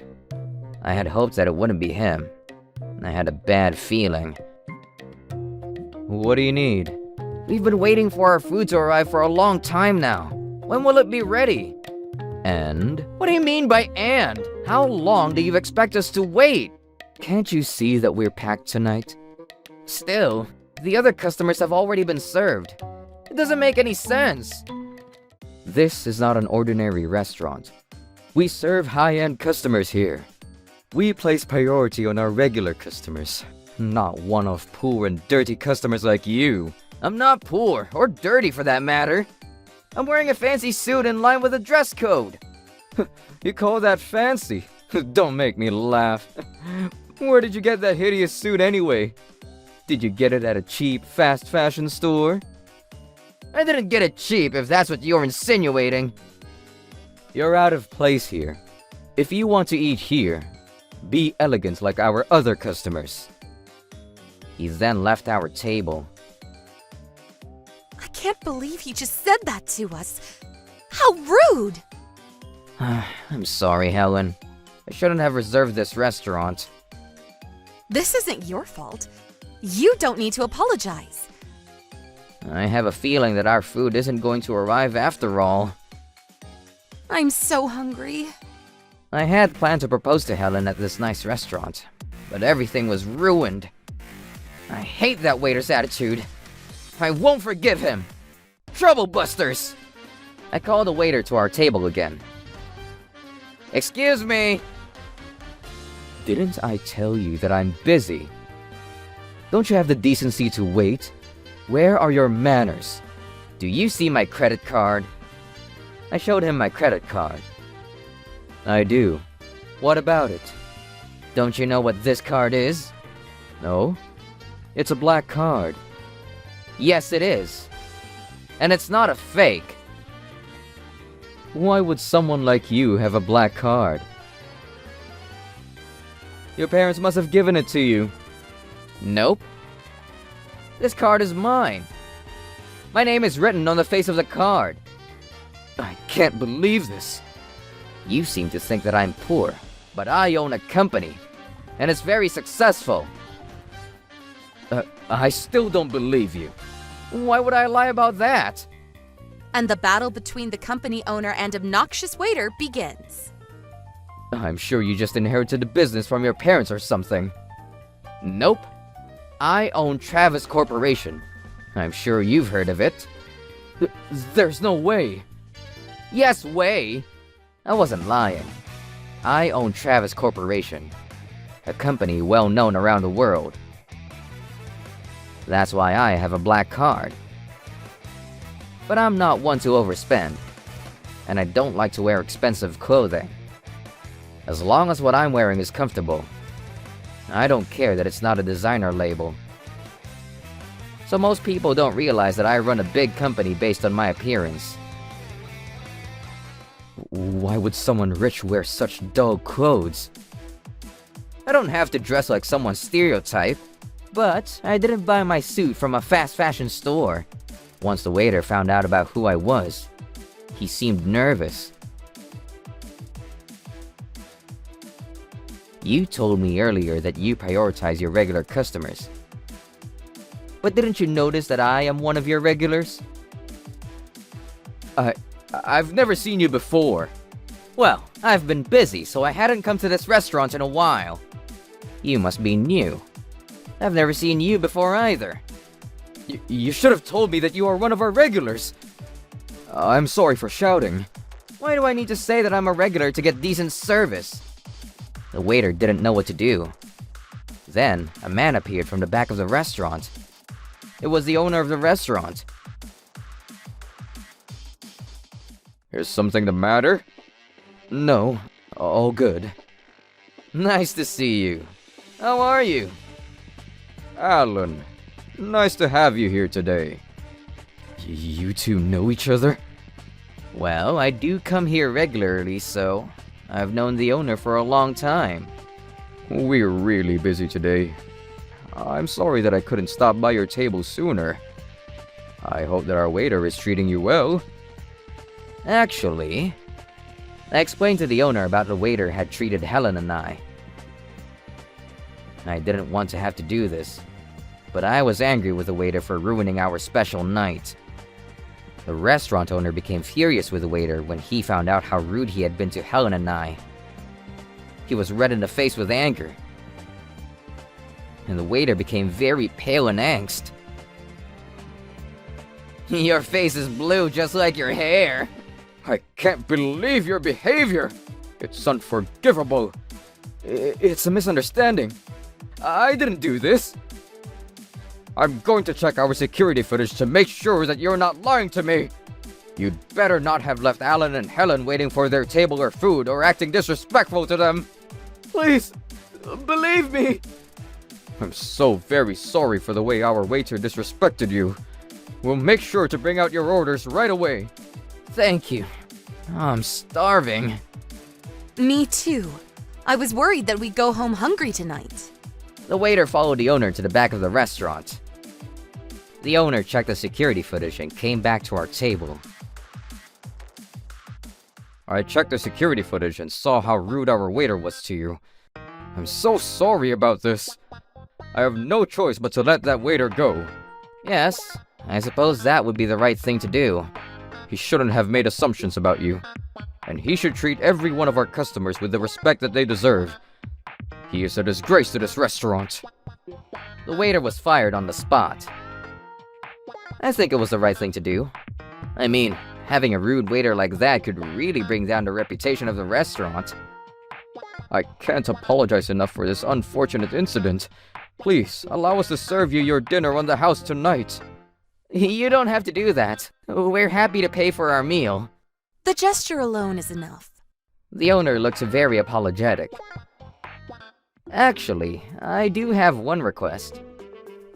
I had hoped that it wouldn't be him. I had a bad feeling. What do you need? We've been waiting for our food to arrive for a long time now. When will it be ready? And? What do you mean by and? How long do you expect us to wait? Can't you see that we're packed tonight? Still, the other customers have already been served. It doesn't make any sense. This is not an ordinary restaurant. We serve high-end customers here. We place priority on our regular customers, not one-off poor and dirty customers like you. I'm not poor, or dirty for that matter. I'm wearing a fancy suit in line with the dress code. You call that fancy? Don't make me laugh. Where did you get that hideous suit anyway? Did you get it at a cheap, fast fashion store? I didn't get it cheap, if that's what you're insinuating. You're out of place here. If you want to eat here, be elegant like our other customers. He then left our table. I can't believe he just said that to us. How rude! I'm sorry, Helen. I shouldn't have reserved this restaurant. This isn't your fault. You don't need to apologize. I have a feeling that our food isn't going to arrive after all. I'm so hungry. I had planned to propose to Helen at this nice restaurant, but everything was ruined. I hate that waiter's attitude. I won't forgive him. Troublebusters! I called the waiter to our table again. Excuse me! Didn't I tell you that I'm busy? Don't you have the decency to wait? Where are your manners? Do you see my credit card? I showed him my credit card. I do. What about it? Don't you know what this card is? No? It's a black card. Yes, it is. And it's not a fake. Why would someone like you have a black card? Your parents must have given it to you. Nope. This card is mine. My name is written on the face of the card. I can't believe this. You seem to think that I'm poor, but I own a company, and it's very successful. I still don't believe you. Why would I lie about that? And the battle between the company owner and obnoxious waiter begins. I'm sure you just inherited the business from your parents or something. Nope. I own Travis Corporation. I'm sure you've heard of it. There's no way. Yes, way. I wasn't lying. I own Travis Corporation, a company well known around the world. That's why I have a black card. But I'm not one to overspend, and I don't like to wear expensive clothing. As long as what I'm wearing is comfortable, I don't care that it's not a designer label. So most people don't realize that I run a big company based on my appearance. Why would someone rich wear such dull clothes? I don't have to dress like someone's stereotype, but I didn't buy my suit from a fast fashion store. Once the waiter found out about who I was, he seemed nervous. You told me earlier that you prioritize your regular customers. But didn't you notice that I am one of your regulars? I've never seen you before. Well, I've been busy, so I hadn't come to this restaurant in a while. You must be new. I've never seen you before either. You should have told me that you are one of our regulars. I'm sorry for shouting. Why do I need to say that I'm a regular to get decent service? The waiter didn't know what to do. Then, a man appeared from the back of the restaurant. It was the owner of the restaurant. Is something the matter? No, all good. Nice to see you. How are you? Alan, nice to have you here today. You two know each other? Well, I do come here regularly, so I've known the owner for a long time. We're really busy today. I'm sorry that I couldn't stop by your table sooner. I hope that our waiter is treating you well. Actually, I explained to the owner about the waiter had treated Helen and I, I didn't want to have to do this, but I was angry with the waiter for ruining our special night. The restaurant owner became furious with the waiter when he found out how rude he had been to Helen and I. He was red in the face with anger, and the waiter became very pale in angst. Your face is blue just like your hair. I can't believe your behavior. It's unforgivable. It's a misunderstanding. I didn't do this. I'm going to check our security footage to make sure that you're not lying to me. You'd better not have left Alan and Helen waiting for their table or food or acting disrespectful to them. Please, believe me. I'm so very sorry for the way our waiter disrespected you. We'll make sure to bring out your orders right away. Thank you. I'm starving. Me too. I was worried that we'd go home hungry tonight. The waiter followed the owner to the back of the restaurant. The owner checked the security footage and came back to our table. I checked the security footage and saw how rude our waiter was to you. I'm so sorry about this. I have no choice but to let that waiter go. Yes, I suppose that would be the right thing to do. He shouldn't have made assumptions about you, and he should treat every one of our customers with the respect that they deserve. He is a disgrace to this restaurant. The waiter was fired on the spot. I think it was the right thing to do. I mean, having a rude waiter like that could really bring down the reputation of the restaurant. I can't apologize enough for this unfortunate incident. Please, allow us to serve you your dinner on the house tonight. You don't have to do that. We're happy to pay for our meal. The gesture alone is enough. The owner looked very apologetic. Actually, I do have one request.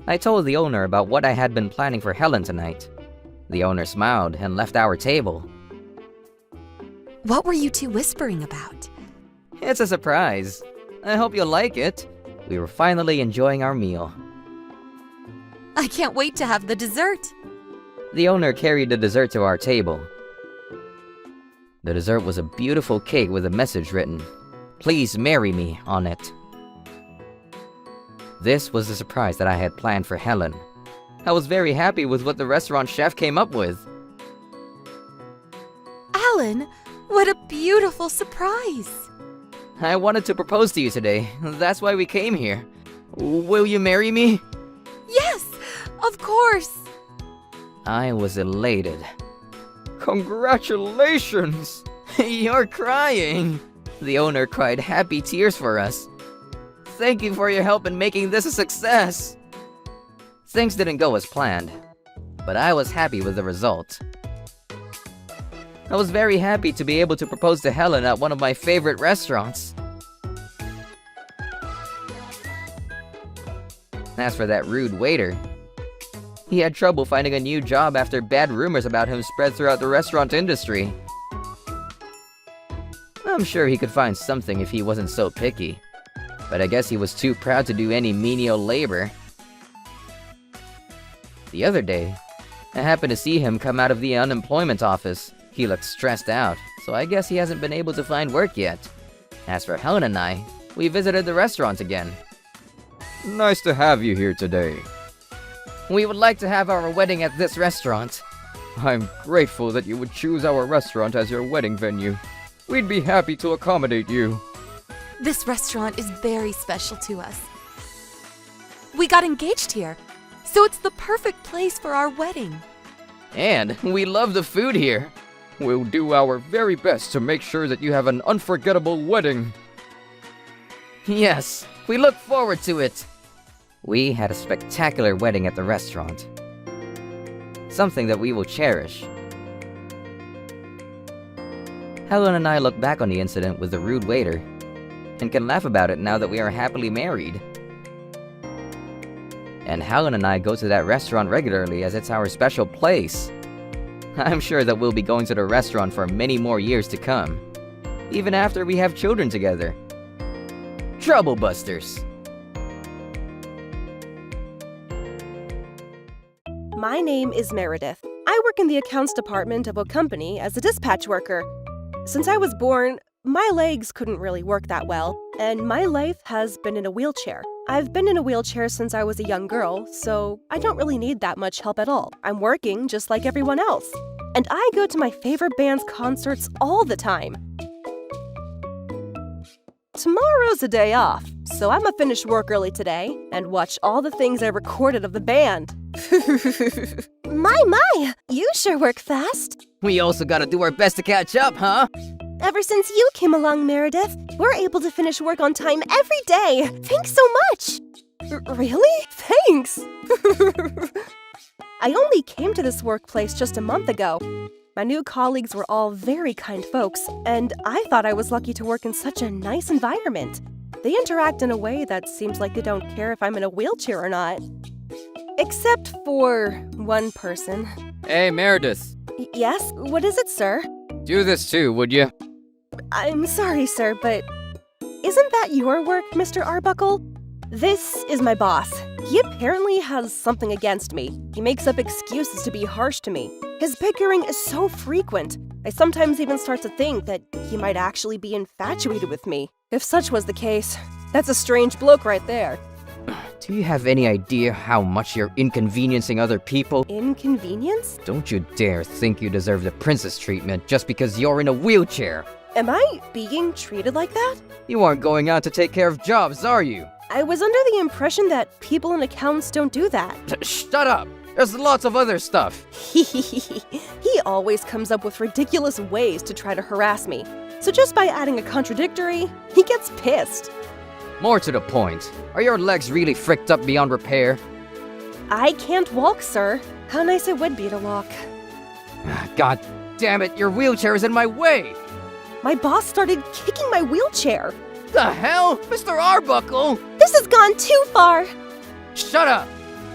I told the owner about what I had been planning for Helen tonight. The owner smiled and left our table. What were you two whispering about? It's a surprise. I hope you'll like it. We were finally enjoying our meal. I can't wait to have the dessert. The owner carried the dessert to our table. The dessert was a beautiful cake with a message written, "Please marry me," on it. This was the surprise that I had planned for Helen. I was very happy with what the restaurant chef came up with. Alan, what a beautiful surprise. I wanted to propose to you today. That's why we came here. Will you marry me? Yes, of course. I was elated. Congratulations! You're crying. The owner cried happy tears for us. Thank you for your help in making this a success. Things didn't go as planned, but I was happy with the result. I was very happy to be able to propose to Helen at one of my favorite restaurants. As for that rude waiter, he had trouble finding a new job after bad rumors about him spread throughout the restaurant industry. I'm sure he could find something if he wasn't so picky, but I guess he was too proud to do any menial labor. The other day, I happened to see him come out of the unemployment office. He looked stressed out, so I guess he hasn't been able to find work yet. As for Helen and I, we visited the restaurant again. Nice to have you here today. We would like to have our wedding at this restaurant. I'm grateful that you would choose our restaurant as your wedding venue. We'd be happy to accommodate you. This restaurant is very special to us. We got engaged here, so it's the perfect place for our wedding. And we love the food here. We'll do our very best to make sure that you have an unforgettable wedding. Yes, we look forward to it. We had a spectacular wedding at the restaurant. Something that we will cherish. Helen and I look back on the incident with the rude waiter and can laugh about it now that we are happily married. And Helen and I go to that restaurant regularly as it's our special place. I'm sure that we'll be going to the restaurant for many more years to come, even after we have children together. Trouble Busters! My name is Meredith. I work in the accounts department of a company as a dispatch worker. Since I was born, my legs couldn't really work that well, and my life has been in a wheelchair. I've been in a wheelchair since I was a young girl, so I don't really need that much help at all. I'm working just like everyone else. And I go to my favorite band's concerts all the time. Tomorrow's a day off, so I'ma finish work early today and watch all the things I recorded of the band. My, you sure work fast. We also gotta do our best to catch up, huh? Ever since you came along, Meredith, we're able to finish work on time every day. Thanks so much. Really? Thanks. I only came to this workplace just a month ago. My new colleagues were all very kind folks, and I thought I was lucky to work in such a nice environment. They interact in a way that seems like they don't care if I'm in a wheelchair or not. Except for one person. Hey, Meredith. Yes? What is it, sir? Do this too, would you? I'm sorry, sir, but isn't that your work, Mr. Arbuckle? This is my boss. He apparently has something against me. He makes up excuses to be harsh to me. His bickering is so frequent. I sometimes even start to think that he might actually be infatuated with me. If such was the case, that's a strange bloke right there. Do you have any idea how much you're inconveniencing other people? Inconvenience? Don't you dare think you deserve the princess treatment just because you're in a wheelchair. Am I being treated like that? You aren't going out to take care of jobs, are you? I was under the impression that people in accounts don't do that. Shut up! There's lots of other stuff. He always comes up with ridiculous ways to try to harass me. So just by adding a contradictory, he gets pissed. More to the point, are your legs really fricked up beyond repair? I can't walk, sir. How nice it would be to walk. God damn it, your wheelchair is in my way! My boss started kicking my wheelchair. The hell? Mr. Arbuckle! This has gone too far. Shut up!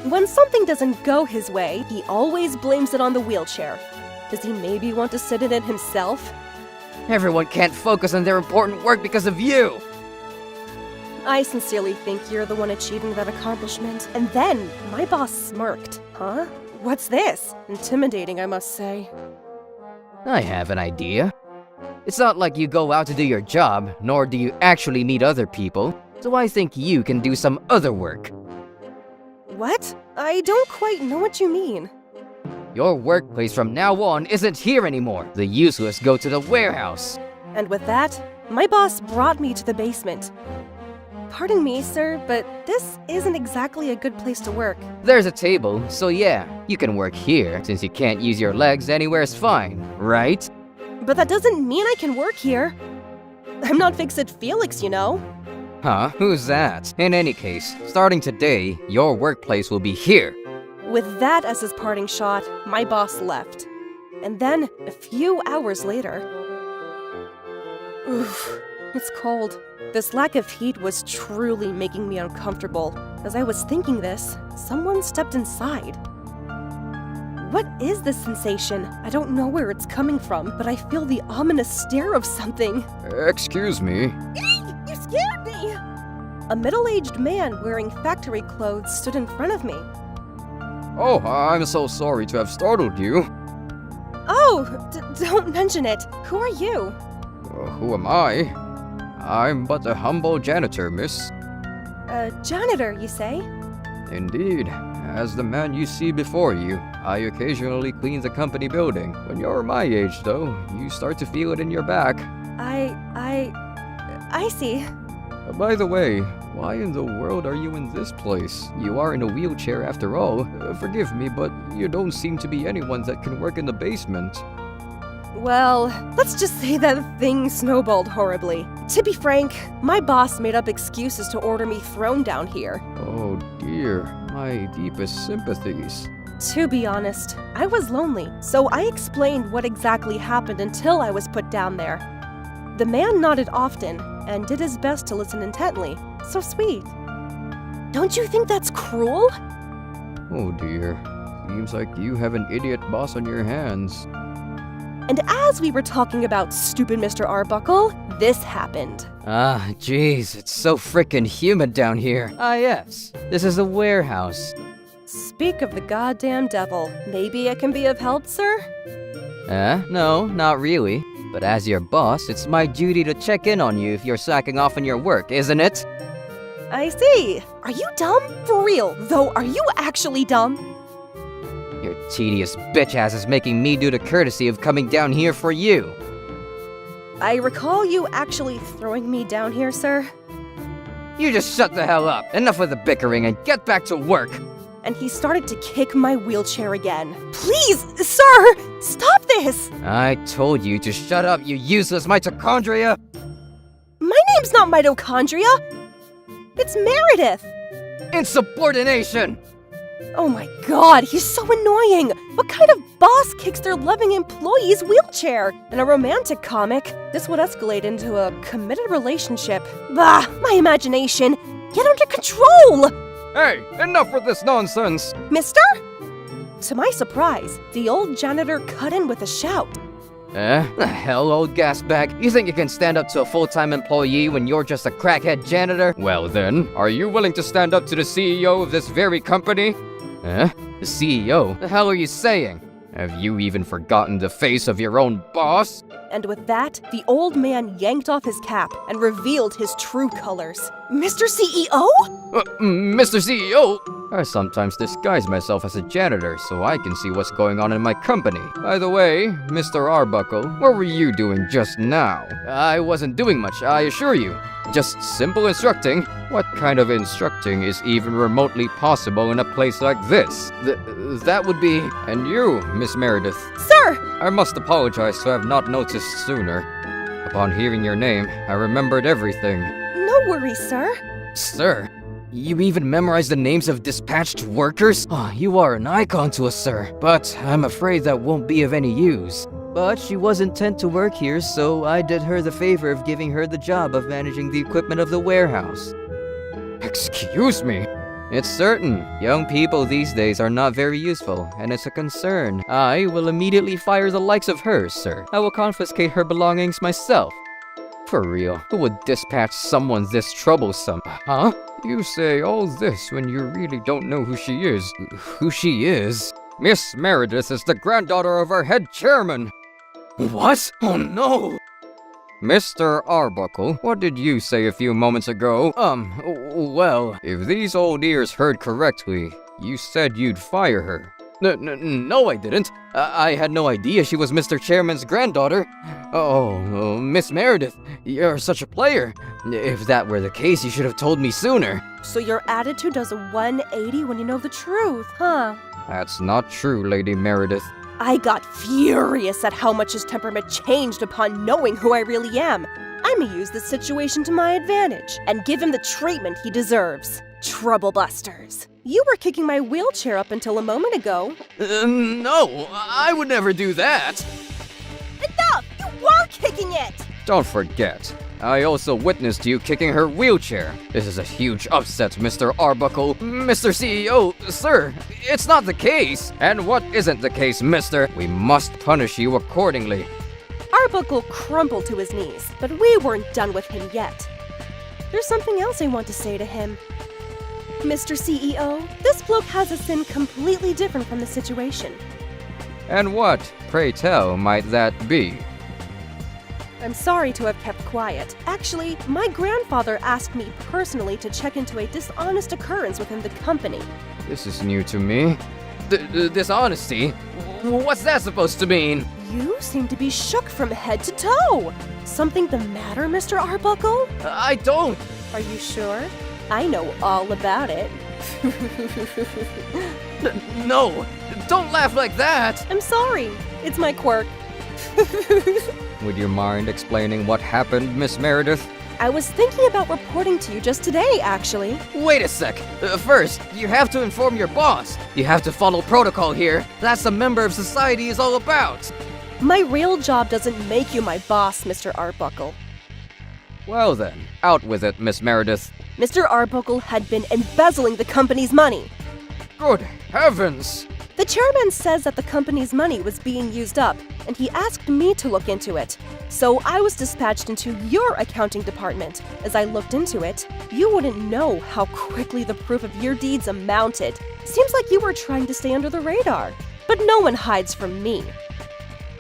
When something doesn't go his way, he always blames it on the wheelchair. Does he maybe want to sit in it himself? Everyone can't focus on their important work because of you! I sincerely think you're the one achieving that accomplishment. And then, my boss smirked. Huh? What's this? Intimidating, I must say. I have an idea. It's not like you go out to do your job, nor do you actually meet other people, so I think you can do some other work. What? I don't quite know what you mean. Your workplace from now on isn't here anymore. The useless go to the warehouse. And with that, my boss brought me to the basement. Pardon me, sir, but this isn't exactly a good place to work. There's a table, so yeah, you can work here, since you can't use your legs anywhere's fine, right? But that doesn't mean I can work here. I'm not Fix-It Felix, you know. Huh? Who's that? In any case, starting today, your workplace will be here. With that as his parting shot, my boss left. And then, a few hours later... Oof, it's cold. This lack of heat was truly making me uncomfortable. As I was thinking this, someone stepped inside. What is this sensation? I don't know where it's coming from, but I feel the ominous stare of something. Excuse me. You scared me! A middle-aged man wearing factory clothes stood in front of me. Oh, I'm so sorry to have startled you. Oh, don't mention it. Who are you? Who am I? I'm but a humble janitor, miss. A janitor, you say? Indeed. As the man you see before you, I occasionally clean the company building. When you're my age, though, you start to feel it in your back. I see. By the way, why in the world are you in this place? You are in a wheelchair after all. Forgive me, but you don't seem to be anyone that can work in the basement. Well, let's just say that things snowballed horribly. To be frank, my boss made up excuses to order me thrown down here. Oh dear, my deepest sympathies. To be honest, I was lonely, so I explained what exactly happened until I was put down there. The man nodded often and did his best to listen intently. So sweet. Don't you think that's cruel? Oh dear, seems like you have an idiot boss on your hands. And as we were talking about stupid Mr. Arbuckle, this happened. Ah, jeez, it's so frickin' humid down here. Ah, yes, this is a warehouse. Speak of the goddamn devil. Maybe I can be of help, sir? No, not really. But as your boss, it's my duty to check in on you if you're slacking off on your work, isn't it? I see. Are you dumb? For real, though, are you actually dumb? Your tedious bitch ass is making me do the courtesy of coming down here for you. I recall you actually throwing me down here, sir. You just shut the hell up. Enough with the bickering and get back to work. And he started to kick my wheelchair again. Please, sir, stop this! I told you to shut up, you useless mitochondria. My name's not mitochondria. It's Meredith. Insubordination. Oh my god, he's so annoying! What kind of boss kicks their loving employee's wheelchair? In a romantic comic, this would escalate into a committed relationship. Bah, my imagination! Get under control! Hey, enough with this nonsense! Mister? To my surprise, the old janitor cut in with a shout. The hell, old gasbag? You think you can stand up to a full-time employee when you're just a crackhead janitor? Well then, are you willing to stand up to the CEO of this very company? The CEO? The hell are you saying? Have you even forgotten the face of your own boss? And with that, the old man yanked off his cap and revealed his true colors. Mr. CEO? Mr. CEO? I sometimes disguise myself as a janitor so I can see what's going on in my company. By the way, Mr. Arbuckle, what were you doing just now? I wasn't doing much, I assure you. Just simple instructing. What kind of instructing is even remotely possible in a place like this? That would be... And you, Miss Meredith. Sir! I must apologize to have not noticed sooner. Upon hearing your name, I remembered everything. No worries, sir. Sir? You even memorized the names of dispatched workers? Oh, you are an icon to us, sir. But I'm afraid that won't be of any use. But she was intent to work here, so I did her the favor of giving her the job of managing the equipment of the warehouse. Excuse me? It's certain. Young people these days are not very useful, and it's a concern. I will immediately fire the likes of her, sir. I will confiscate her belongings myself. For real, who would dispatch someone this troublesome? Huh? You say all this when you really don't know who she is. Who she is? Miss Meredith is the granddaughter of our head chairman. What? Oh no! Mr. Arbuckle, what did you say a few moments ago? Well... If these old ears heard correctly, you said you'd fire her. No, I didn't. I had no idea she was Mr. Chairman's granddaughter. Oh, Miss Meredith, you're such a player. If that were the case, you should have told me sooner. So your attitude does a 180 when you know the truth, huh? That's not true, Lady Meredith. I got furious at how much his temperament changed upon knowing who I really am. I'ma use this situation to my advantage and give him the treatment he deserves. Troublebusters. You were kicking my wheelchair up until a moment ago. No, I would never do that. Enough! You were kicking it! Don't forget, I also witnessed you kicking her wheelchair. This is a huge upset, Mr. Arbuckle. Mr. CEO, sir, it's not the case. And what isn't the case, mister? We must punish you accordingly. Arbuckle crumpled to his knees, but we weren't done with him yet. There's something else I want to say to him. Mr. CEO, this bloke has a sin completely different from the situation. And what, pray tell, might that be? I'm sorry to have kept quiet. Actually, my grandfather asked me personally to check into a dishonest occurrence within the company. This is new to me. Dishonesty? What's that supposed to mean? You seem to be shook from head to toe. Something the matter, Mr. Arbuckle? I don't. Are you sure? I know all about it. No, don't laugh like that. I'm sorry. It's my quirk. Would you mind explaining what happened, Miss Meredith? I was thinking about reporting to you just today, actually. Wait a sec. First, you have to inform your boss. You have to follow protocol here. That's a member of society is all about. My real job doesn't make you my boss, Mr. Arbuckle. Well then, out with it, Miss Meredith. Mr. Arbuckle had been embezzling the company's money. Good heavens! The chairman says that the company's money was being used up, and he asked me to look into it. So I was dispatched into your accounting department. As I looked into it, you wouldn't know how quickly the proof of your deeds amounted. Seems like you were trying to stay under the radar. But no one hides from me.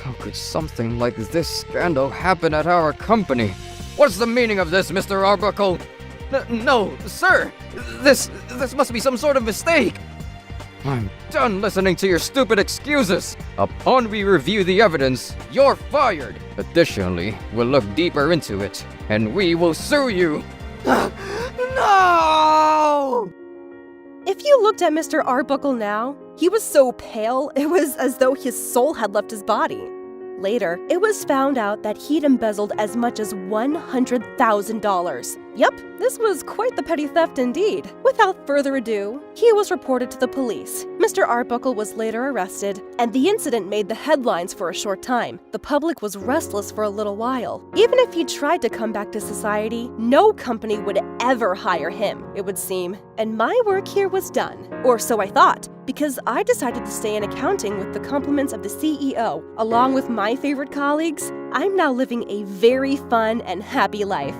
How could something like this scandal happen at our company? What's the meaning of this, Mr. Arbuckle? No, sir! This must be some sort of mistake! I'm done listening to your stupid excuses! Upon we review the evidence, you're fired! Additionally, we'll look deeper into it, and we will sue you! No! If you looked at Mr. Arbuckle now, he was so pale, it was as though his soul had left his body. Later, it was found out that he'd embezzled as much as $100,000. Yep, this was quite the petty theft indeed. Without further ado, he was reported to the police. Mr. Arbuckle was later arrested, and the incident made the headlines for a short time. The public was restless for a little while. Even if he tried to come back to society, no company would ever hire him, it would seem. And my work here was done. Or so I thought, because I decided to stay in accounting with the compliments of the CEO. Along with my favorite colleagues, I'm now living a very fun and happy life.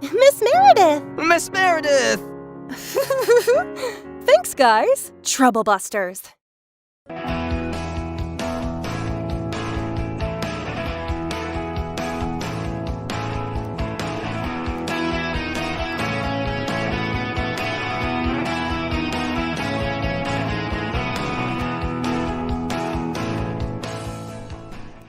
Miss Meredith! Miss Meredith! Thanks, guys. Trouble busters.